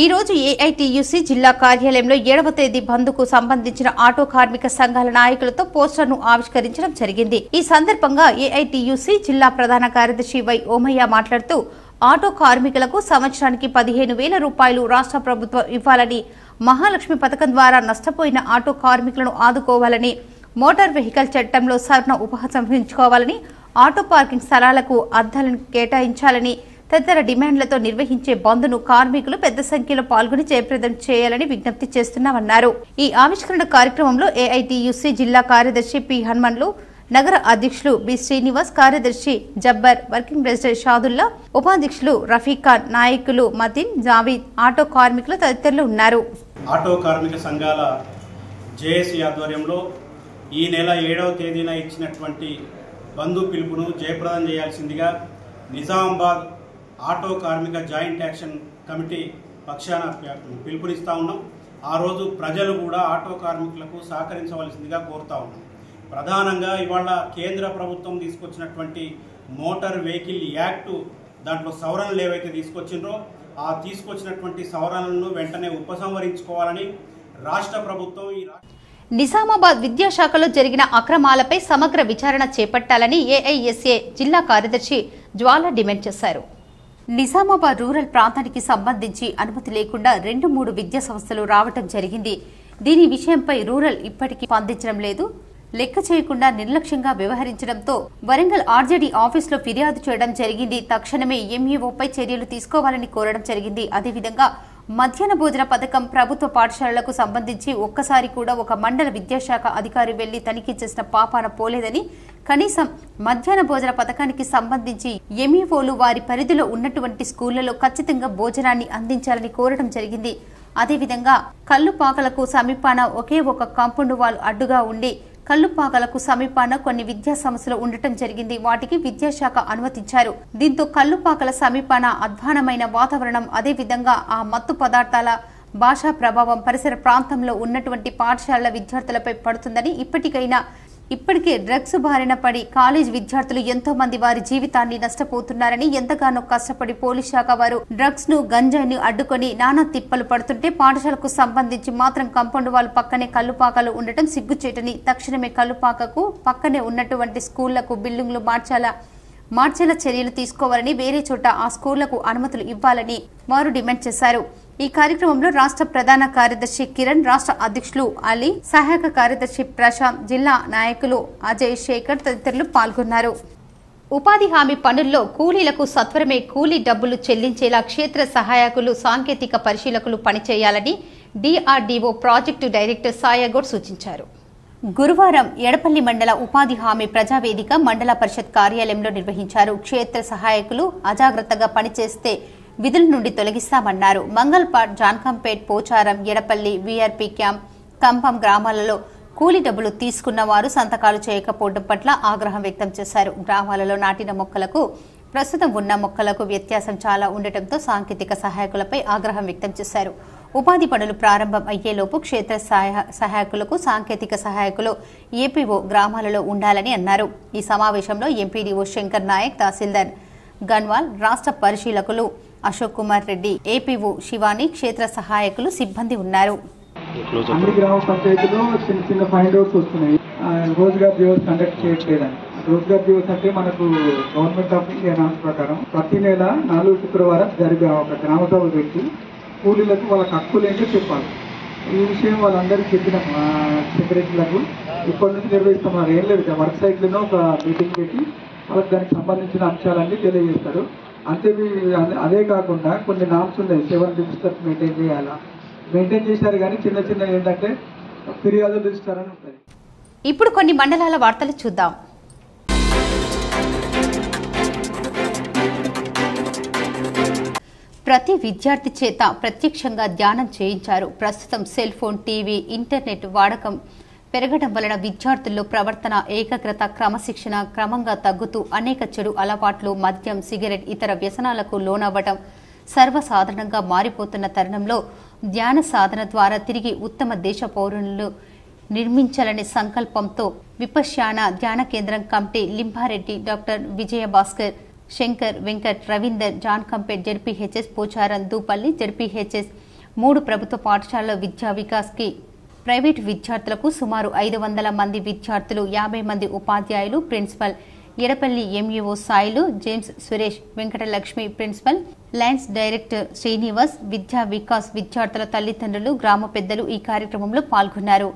ఈ రోజు ఏఐటీయూసీ జిల్లా కార్యాలయంలో 7వ తేదీ బంద్కు సంబంధించిన ఆటో కార్మిక సంఘాల నాయకులతో పోస్టర్ను ఆవిష్కరించడం జరిగింది. ఈ సందర్భంగా ఏఐటీయూసీ జిల్లా ప్రధాన కార్యదర్శి వై ఓమయ్య మాట్లాడుతూ, ఆటో కార్మికులకు సంవత్సరానికి 15,000 రూపాయలు రాష్ట్ర ప్రభుత్వం ఇవ్వాలని, మహాలక్ష్మి పథకం ద్వారా నష్టపోయిన ఆటో కార్మికులను ఆదుకోవాలని, మోటార్ వెహికల్ చట్టంలో సవరణ ఉపసంహరించుకోవాలని, ఆటో పార్కింగ్ స్థలాలకు అద్దాలను కేటాయించాలని తదితర డిమాండ్లతో నిర్వహించే బంద్ను కార్మికులు పెద్ద సంఖ్యలో పాల్గొని జయప్రదం చేయాలని విజ్ఞప్తి చేస్తున్నామన్నారు. ఈ ఆవిష్కరణ కార్యక్రమంలో ఏఐటీయూసీ జిల్లా కార్యదర్శి పి హనుమన్లు, నగర అధ్యక్షులు బి శ్రీనివాస్, కార్యదర్శి జబ్బర్, వర్కింగ్ ప్రెసిడెంట్ షాదుల్లా, ఉపాధ్యక్షులు రఫీఖాన్, నాయకులు మతిన్, జావీద్, ఆటో కార్మికులు తదితరులు ఉన్నారు. ఆటో కార్మిక సంఘాల జేఏసీ ఆధ్వర్యంలో ఈ నెల 7వ తేదీన ఇచ్చినటువంటి బంధు పిలుపును జయప్రదం చేయాల్సిందిగా నిజామాబాద్ ఆటో కార్మిక జాయింట్ యాక్షన్ కమిటీ పక్షాన పిలుపునిస్తూ ఉన్నాం. ఆ రోజు ప్రజలు కూడా ఆటో కార్మికులకు సహకరించవలసిందిగా కోరుతా ఉన్నాం. ప్రధానంగా ఇవాళ కేంద్ర ప్రభుత్వం తీసుకొచ్చినటువంటి మోటార్ వెహికల్ యాక్టు, దాంట్లో సవరణలు ఏవైతే తీసుకొచ్చిండ్రో ఆ తీసుకొచ్చినటువంటి సవరణలను వెంటనే ఉపసంహరించుకోవాలని రాష్ట్ర ప్రభుత్వం నిజామాబాద్ విద్యాశాఖలో జరిగిన అక్రమాలపై సమగ్ర విచారణ చేపట్టాలని ఏఐఎస్ఏ జిల్లా కార్యదర్శి జ్వాల డిమాండ్ చేశారు. నిజామాబాద్ రూరల్ ప్రాంతానికి సంబంధించి అనుమతి లేకుండా 2-3 విద్యా సంస్థలు రావటం జరిగింది. దీని విషయంపై రూరల్ ఇప్పటికీ స్పందించడం లేదు. లెక్క చేయకుండా నిర్లక్ష్యంగా వ్యవహరించడంతో వరంగల్ ఆర్జేడీ ఆఫీసులో ఫిర్యాదు చేయడం జరిగింది. తక్షణమే ఎంఈఓపై చర్యలు తీసుకోవాలని కోరడం జరిగింది. అదేవిధంగా మధ్యాహ్న భోజన పథకం ప్రభుత్వ పాఠశాలలకు సంబంధించి ఒక్కసారి కూడా ఒక మండల విద్యాశాఖ అధికారి వెళ్లి తనిఖీ చేసిన పాపాన పోలేదని, కనీసం మధ్యాహ్న భోజన పథకానికి సంబంధించి ఎంఈఓలు వారి పరిధిలో ఉన్నటువంటి స్కూళ్లలో ఖచ్చితంగా భోజనాన్ని అందించాలని కోరడం జరిగింది. అదేవిధంగా కల్లుపాకలకు సమీపాన ఒకే ఒక కాంపౌండ్ వాల్ అడ్డుగా ఉండి కల్లుపాకలకు సమీపాన కొన్ని విద్యా సంస్థలు ఉండటం జరిగింది. వాటికి విద్యాశాఖ అనుమతించారు. దీంతో కల్లుపాకల సమీపాన అధ్వానమైన వాతావరణం, అదేవిధంగా ఆ మత్తు పదార్థాల భాషా ప్రభావం పరిసర ప్రాంతంలో ఉన్నటువంటి పాఠశాలల విద్యార్థులపై పడుతుందని, ఇప్పటికే డ్రగ్స్ బారిన పడి కాలేజ్ విద్యార్థులు ఎంతో మంది వారి జీవితాన్ని నష్టపోతున్నారని, ఎంతగానో కష్టపడి పోలీస్ శాఖ వారు డ్రగ్స్ ను గంజాయిని అడ్డుకొని నానా తిప్పలు పడుతుంటే పాఠశాలకు సంబంధించి మాత్రం కాంపౌండ్ వాల్ పక్కనే కల్లుపాకలు ఉండటం సిగ్గుచేటని, తక్షణమే కల్లుపాకకు పక్కనే ఉన్నటువంటి స్కూళ్లకు బిల్డింగ్లు మార్చేలా చర్యలు తీసుకోవాలని, వేరే చోట ఆ స్కూళ్లకు అనుమతులు ఇవ్వాలని వారు డిమాండ్ చేశారు. ఈ కార్యక్రమంలో రాష్ట్ర ప్రధాన కార్యదర్శి కిరణ్, రాష్ట్ర అధ్యక్షులు అలీ, సహాయక కార్యదర్శి ప్రశాంత్, జిల్లా నాయకులు అజయ్, శేఖర్ తదితరులు పాల్గొన్నారు. ఉపాధి హామీ పనుల్లో కూలీలకు సత్వరమే కూలీ డబ్బులు చెల్లించేలా క్షేత్ర సహాయకులు, సాంకేతిక పరిశీలకులు పనిచేయాలని డిఆర్డీఓ ప్రాజెక్టు డైరెక్టర్ సాయగౌడ్ సూచించారు. గురువారం ఎడపల్లి మండల ఉపాధి హామీ ప్రజావేదిక మండల పరిషత్ కార్యాలయంలో నిర్వహించారు. క్షేత్ర సహాయకులు అజాగ్రత్తగా పనిచేస్తే విధుల నుండి తొలగిస్తామన్నారు. మంగల్పాడ్, జాన్కంపేట్, పోచారం, ఎడపల్లి, వీఆర్పీ క్యాంప్, కంపం గ్రామాలలో కూలీ డబ్బులు తీసుకున్న వారు సంతకాలు చేయకపోవడం పట్ల ఆగ్రహం వ్యక్తం చేశారు. గ్రామాలలో నాటిన మొక్కలకు ప్రస్తుతం ఉన్న మొక్కలకు వ్యత్యాసం చాలా ఉండటంతో సాంకేతిక సహాయకులపై ఆగ్రహం వ్యక్తం చేశారు. ఉపాధి పనులు ప్రారంభం అయ్యేలోపు క్షేత్ర సహాయకులకు, సాంకేతిక సహాయకులు, ఏపీఓ గ్రామాలలో ఉండాలని అన్నారు. ఈ సమావేశంలో ఎంపీడీఓ శంకర్ నాయక్, తహసీల్దార్ గన్వాల్, రాష్ట్ర పరిశీలకులు అశోక్ కుమార్ రెడ్డి, ఏపీఓ శివాని, క్షేత్ర సహాయకులు, సిబ్బంది ఉన్నారు. అన్ని గ్రామ పంచాయతీలో చిన్న చిన్న ఫైండ్ అవుట్స్ వస్తున్నాయి. రోజ్గార్ దివస్ కండక్ట్ చేయట్లేదని. రోజ్గార్ దివస్ అంటే మనకు గవర్నమెంట్ ఆఫ్ ఇండియా నామ్స్ ప్రకారం ప్రతి నెల 4 శుక్రవారం జరిగే ఒక గ్రామ సభ పెట్టి కూలీలకు వాళ్ళకి హక్కులు ఏంటో చెప్పాలి. ఈ విషయం వాళ్ళందరికీ చెప్పిన సెక్రటరీలకు ఇప్పటి నుంచి నిర్వహిస్తున్నారు. ఏం లేదు, వర్క్ సైట్లోనే ఒక మీటింగ్ పెట్టి వాళ్ళకి దానికి సంబంధించిన అంశాలన్నీ తెలియజేస్తారు. అదే కాకుండా కొన్ని నామ్స్ ఉన్నాయి, 7 రిజిస్టర్స్ మెయింటైన్ చేశారు. కానీ చిన్న చిన్న ఏంటంటే ఫిర్యాదు రిజిస్టర్ అని ఉంటుంది. ఇప్పుడు కొన్ని మండలాల వార్తలు చూద్దాం. ప్రతి విద్యార్థి చేత ప్రత్యక్షంగా ధ్యానం చేయించారు. ప్రస్తుతం సెల్ ఫోన్, టీవీ, ఇంటర్నెట్ వాడకం పెరగడం వలన విద్యార్థుల్లో ప్రవర్తన, ఏకాగ్రత, క్రమశిక్షణ క్రమంగా తగ్గుతూ అనేక చెడు అలవాట్లు, మద్యం, సిగరెట్, ఇతర వ్యసనాలకు లోనవ్వటం సర్వసాధారణంగా మారిపోతున్న తరుణంలో ధ్యాన సాధన ద్వారా తిరిగి ఉత్తమ దేశ పౌరులను నిర్మించాలనే సంకల్పంతో విపశ్యాన ధ్యాన కేంద్రం committee Limba Reddy, doctor Vijayabhaskar, Shankar, Venkat, Ravinder, Jankampet, ZPHS, Pocharam, Dupalli, ZPHS 3 ప్రభుత్వ పాఠశాలల విద్యా వికాస్కి ప్రైవేటు విద్యార్థులకు సుమారు 500 మంది విద్యార్థులు, 50 మంది ఉపాధ్యాయులు, principal, Edapally MEO Sailu, James, Suresh, Venkatalakshmi, principal, lions director Srinivas, Vidya Vikas విద్యార్థుల తల్లిదండ్రులు, గ్రామ పెద్దలు ఈ కార్యక్రమంలో పాల్గొన్నారు.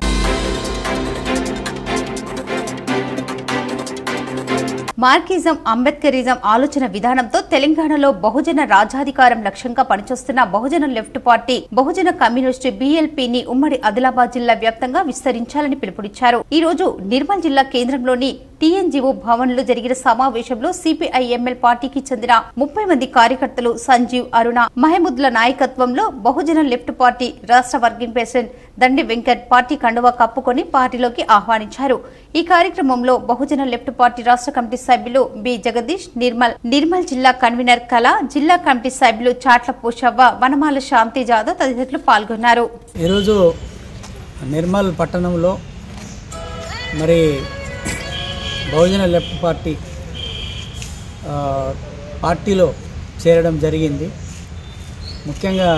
మార్కిజం, అంబేద్కరిజం ఆలోచన విధానంతో తెలంగాణలో బహుజన రాజ్యాధికారం లక్ష్యంగా పనిచేస్తున్న బహుజన లెఫ్ట్ పార్టీ బహుజన కమ్యూనిస్టు బీఎల్పీని ఉమ్మడి ఆదిలాబాద్ జిల్లా వ్యాప్తంగా విస్తరించాలని పిలుపునిచ్చారు. ఈ రోజు నిర్మల్ జిల్లా కేంద్రంలోని టీఎన్జీఓ భవన్లో జరిగిన సమావేశంలో సిపిఐఎంఎల్ పార్టీకి చెందిన 30 మంది కార్యకర్తలు సంజీవ్, అరుణ, మహమూద్ల నాయకత్వంలో బహుజన లెఫ్ట్ పార్టీ రాష్ట్ర వర్కింగ్ ప్రెసిడెంట్ దండి వెంకట్ పార్టీ కండువా కప్పుకొని పార్టీలోకి ఆహ్వానించారు. ఈ కార్యక్రమంలో బహుజన లెఫ్ట్ పార్టీ రాష్ట్ర కమిటీ సభ్యులు బి జగదీష్, నిర్మల్ జిల్లా కన్వీనర్ కళ, జిల్లా కమిటీ సభ్యులు చాట్ల పోషవ్వ, వనమాల శాంతి జాదవ్ తదితరులు పాల్గొన్నారు. ఈరోజు నిర్మల్ పట్టణంలో మరి బహుజన లెఫ్ట్ పార్టీలో చేరడం జరిగింది. ముఖ్యంగా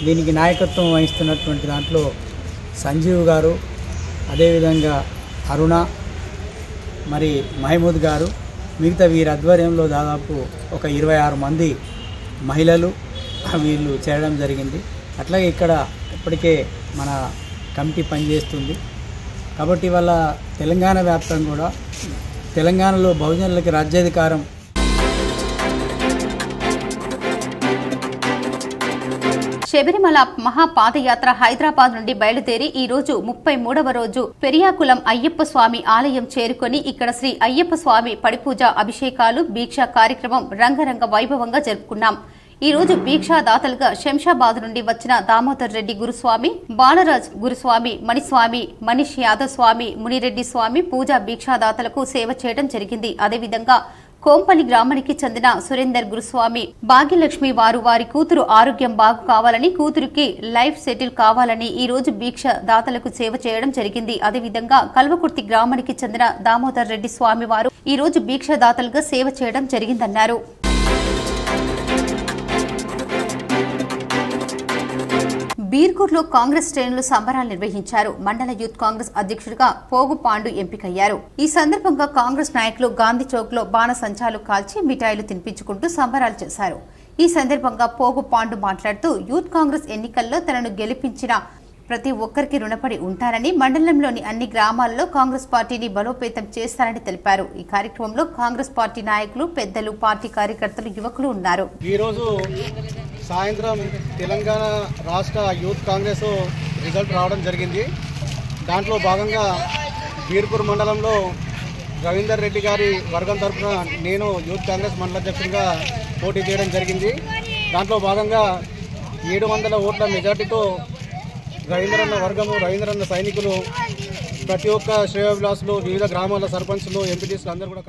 దీనికి నాయకత్వం వహిస్తున్నటువంటి దాంట్లో సంజీవ్ గారు, అదేవిధంగా అరుణ, మరి మహమూద్ గారు, మిగతా వీరి ఆధ్వర్యంలో దాదాపు ఒక 26 మంది మహిళలు వీళ్ళు చేరడం జరిగింది. అట్లాగే ఇక్కడ ఇప్పటికే మన కమిటీ పనిచేస్తుంది. కాబట్టి ఇవాళ తెలంగాణ వ్యాప్తంగా కూడా తెలంగాణలో బహుజనులకి రాజ్యాధికారం శబరిమల మహాపాదయాత్ర హైదరాబాద్ నుండి బయలుదేరి ఈ రోజు 33వ రోజు పెరియాకులం అయ్యప్ప స్వామి ఆలయం చేరుకొని ఇక్కడ శ్రీ అయ్యప్ప స్వామి పడిపూజ, అభిషేకాలు, దీక్ష కార్యక్రమం రంగరంగ వైభవంగా జరుపుకున్నాం. ఈ రోజు భిక్షాదాతలుగా శంషాబాద్ నుండి వచ్చిన దామోదర్ రెడ్డి గురుస్వామి, బాలరాజ్ గురుస్వామి, మణిస్వామి, మనీష్ యాదవ్ స్వామి, మునిరెడ్డి స్వామి పూజా భిక్షాదాతలకు సేవ చేయడం జరిగింది. అదేవిధంగా కోంపల్లి గ్రామానికి చెందిన సురేందర్ గురుస్వామి, భాగ్యలక్ష్మి వారి కూతురు ఆరోగ్యం బాగు కావాలని, కూతురికి లైఫ్ సెటిల్ కావాలని ఈ రోజు భిక్ష దాతలకు సేవ చేయడం జరిగింది. అదేవిధంగా కల్వకుర్తి గ్రామానికి చెందిన దామోదర్ రెడ్డి స్వామి వారు ఈ రోజు భిక్ష దాతలుగా సేవ చేయడం జరిగిందన్నారు. బీర్గూర్లో కాంగ్రెస్ శ్రేణులు సంబరాలు నిర్వహించారు. మండల యూత్ కాంగ్రెస్ అధ్యక్షుడిగా పోగు పాండు ఎంపికయ్యారు. ఈ సందర్భంగా కాంగ్రెస్ నాయకులు గాంధీ చౌక్ లో బాణసంచాలు కాల్చి మిఠాయిలు తినిపించుకుంటూ సంబరాలు చేశారు. ఈ సందర్భంగా పోగు పాండు మాట్లాడుతూ యూత్ కాంగ్రెస్ ఎన్నికల్లో తనను గెలిపించిన ప్రతి ఒక్కరికి రుణపడి ఉంటారని, మండలంలోని అన్ని గ్రామాల్లో కాంగ్రెస్ పార్టీని బలోపేతం చేస్తారని తెలిపారు. ఈ కార్యక్రమంలో కాంగ్రెస్ పార్టీ నాయకులు, పెద్దలు, పార్టీ కార్యకర్తలు, యువకులు ఉన్నారు. సాయంత్రం తెలంగాణ రాష్ట్ర యూత్ కాంగ్రెస్ రిజల్ట్ రావడం జరిగింది. దాంట్లో భాగంగా బీర్పూర్ మండలంలో రవీందర్ రెడ్డి గారి వర్గం తరఫున నేను యూత్ కాంగ్రెస్ మండల అధ్యక్షుడిగా పోటీ చేయడం జరిగింది. దాంట్లో భాగంగా 700 ఓట్ల మెజార్టీతో రవీంద్రన్న వర్గము, రవీంద్రన్న సైనికులు, ప్రతి ఒక్క శ్రేయోభిలాసులు, వివిధ గ్రామాల సర్పంచులు, ఎంపీటీసీలు అందరూ కూడా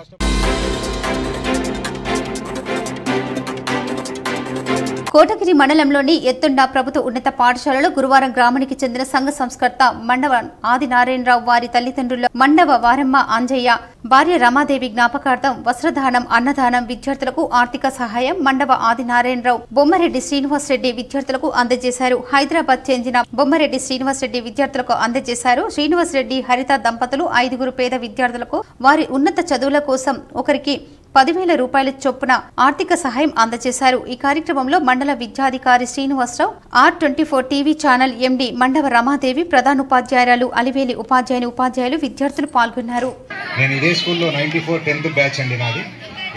కోటగిరి మండలంలోని ఎత్తుండ ప్రభుత్వ ఉన్నత పాఠశాలలో గురువారం గ్రామానికి చెందిన సంఘ సంస్కర్త మండవ ఆదినారాయణరావు వారి తల్లిదండ్రుల మండవ వారమ్మ అంజయ్య భార్య రమాదేవి జ్ఞాపకార్థం వస్త్రదానం, అన్నదానం, విద్యార్థులకు ఆర్థిక సహాయం మండవ ఆదినారాయణరావు, బొమ్మరెడ్డి శ్రీనివాసరెడ్డి విద్యార్థులకు అందజేశారు. హైదరాబాద్ చెందిన బొమ్మరెడ్డి శ్రీనివాసరెడ్డి విద్యార్థులకు అందజేశారు. శ్రీనివాసరెడ్డి, హరిత దంపతులు 5 పేద విద్యార్థులకు వారి ఉన్నత చదువుల కోసం ఒకరికి 10,000 రూపాయల చొప్పున ఆర్థిక సహాయం అందజేశారు. ఈ కార్యక్రమంలో మండల విద్యాధికారి Srinivasarao, R24 TV channel MD Mandava Ramadevi, ప్రధానోపాధ్యాయురాలు అలివేలి, ఉపాధ్యాయులు, విద్యార్థులు పాల్గొన్నారు. నేను ఇదే స్కూల్లో 94 10th బ్యాచ్ అండి నాది.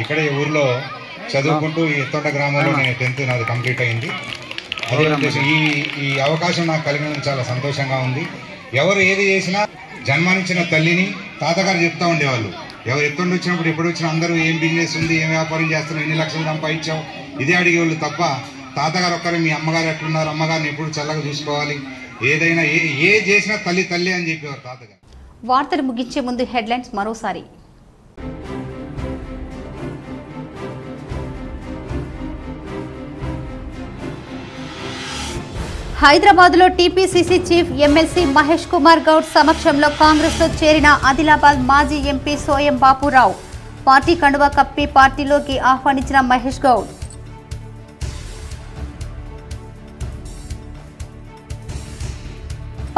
ఇక్కడ ఈ ఊర్లో చదువుకుంటూ ఈ ఎత్తొండ గ్రామంలో నేను 10th నాది కంప్లీట్ అయింది. అదే ఉద్దేశం ఈ అవకాశం నాకు కలిగినందుకు చాలా సంతోషంగా ఉంది. ఎవరు ఏది చేసినా జన్మనిచ్చిన తల్లిని తాతగారు చెప్తా ఉండేవాళ్ళు. ఎవరు ఎత్తుండి వచ్చినప్పుడు ఎప్పుడు వచ్చినా అందరూ ఏం బిజినెస్ ఉంది, ఏం వ్యాపారం చేస్తున్నావు, ఎన్ని లక్షలు సంపాదించావు, ఇదే అడిగేవాళ్ళు తప్ప తాతగారు ఒక్కరే మీ అమ్మగారు ఎట్లున్నారు, అమ్మగారిని ఎప్పుడు చల్లగా చూసుకోవాలి, ఏదైనా ఏ చేసినా తల్లి అని చెప్పేవారు తాతగారు. వార్తలు ముగించే ముందు హెడ్లైన్స్ మరోసారి. హైదరాబాద్ లో TPCC chief MLC Mahesh Kumar Goud సమక్షంలో కాంగ్రెస్ లో చేరిన ఆదిలాబాద్ మాజీ ఎంపీ సోయం బాపురావు. పార్టీ కండువా కప్పి పార్టీలోకి ఆహ్వానించిన మహేష్ గౌడ్.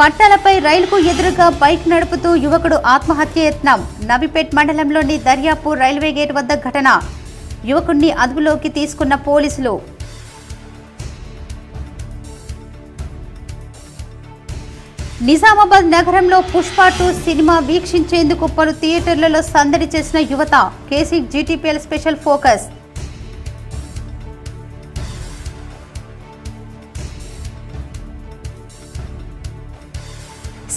పట్టాలపై రైలుకు ఎదురుగా బైక్ నడుపుతూ యువకుడు ఆత్మహత్య యత్నం. నబిపేట్ మండలంలోని దర్యాపూర్ రైల్వే గేట్ వద్ద ఘటన. యువకుడిని అదుపులోకి తీసుకున్న పోలీసులు. నిజామాబాద్ నగరంలో పుష్ప 2 సినిమా వీక్షించేందుకు పలు థియేటర్లలో సందడి చేసిన యువత. KC GTPL special focus.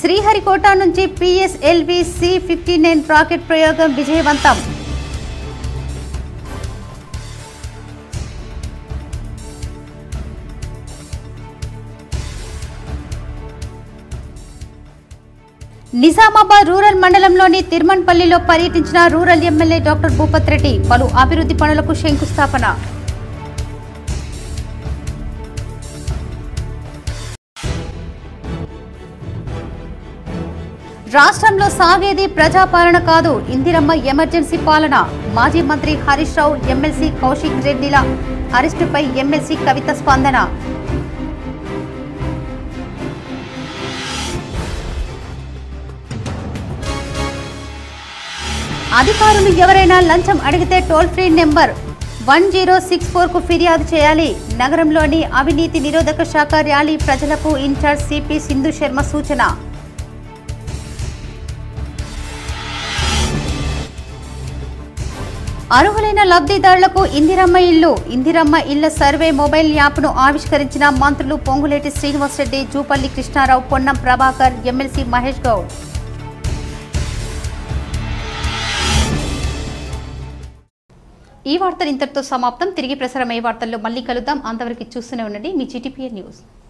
Sriharikota నుంచి PSLV C-59 రాకెట్ ప్రయోగం విజయవంతం. నిజామాబాద్ రూరల్ మండలంలోని తిరుమన్పల్లిలో పర్యటించిన rural MLA doctor Bhupath Reddy. పలు అభివృద్ధి పనులకు శంకుస్థాపన. రాష్ట్రంలో సాగేది ప్రజాపాలన కాదు, ఇందిరమ్మ ఎమర్జెన్సీ పాలన. మాజీ మంత్రి హరీష్ రావు, ఎమ్మెల్సీ కౌశిక్ రెడ్డిల అరెస్టుపై ఎమ్మెల్సీ కవిత స్పందన. అధికారులు ఎవరైనా లంచం అడిగితే టోల్ ఫ్రీ నెంబర్ 1064కు ఫిర్యాదు చేయాలి. నగరంలోని అవినీతి నిరోధక శాఖ ర్యాలీ ప్రజలకు ఇన్ఛార్జ్ సిపి సింధు శర్మ సూచన. అర్హులైన లబ్ధిదారులకు ఇందిరమ్మ ఇళ్ల సర్వే మొబైల్ యాప్ను ఆవిష్కరించిన మంత్రులు పొంగులేటి శ్రీనివాసరెడ్డి, జూపల్లి కృష్ణారావు, పొన్నం ప్రభాకర్, ఎమ్మెల్సీ మహేష్ గౌడ్. ఈ వార్తలు ఇంతటితో సమాప్తం. తిరిగి ప్రసారమయ్యే వార్తల్లో మళ్ళీ కలుద్దాం. అంతవరకు చూస్తూనే ఉండండి మీ GTPN న్యూస్.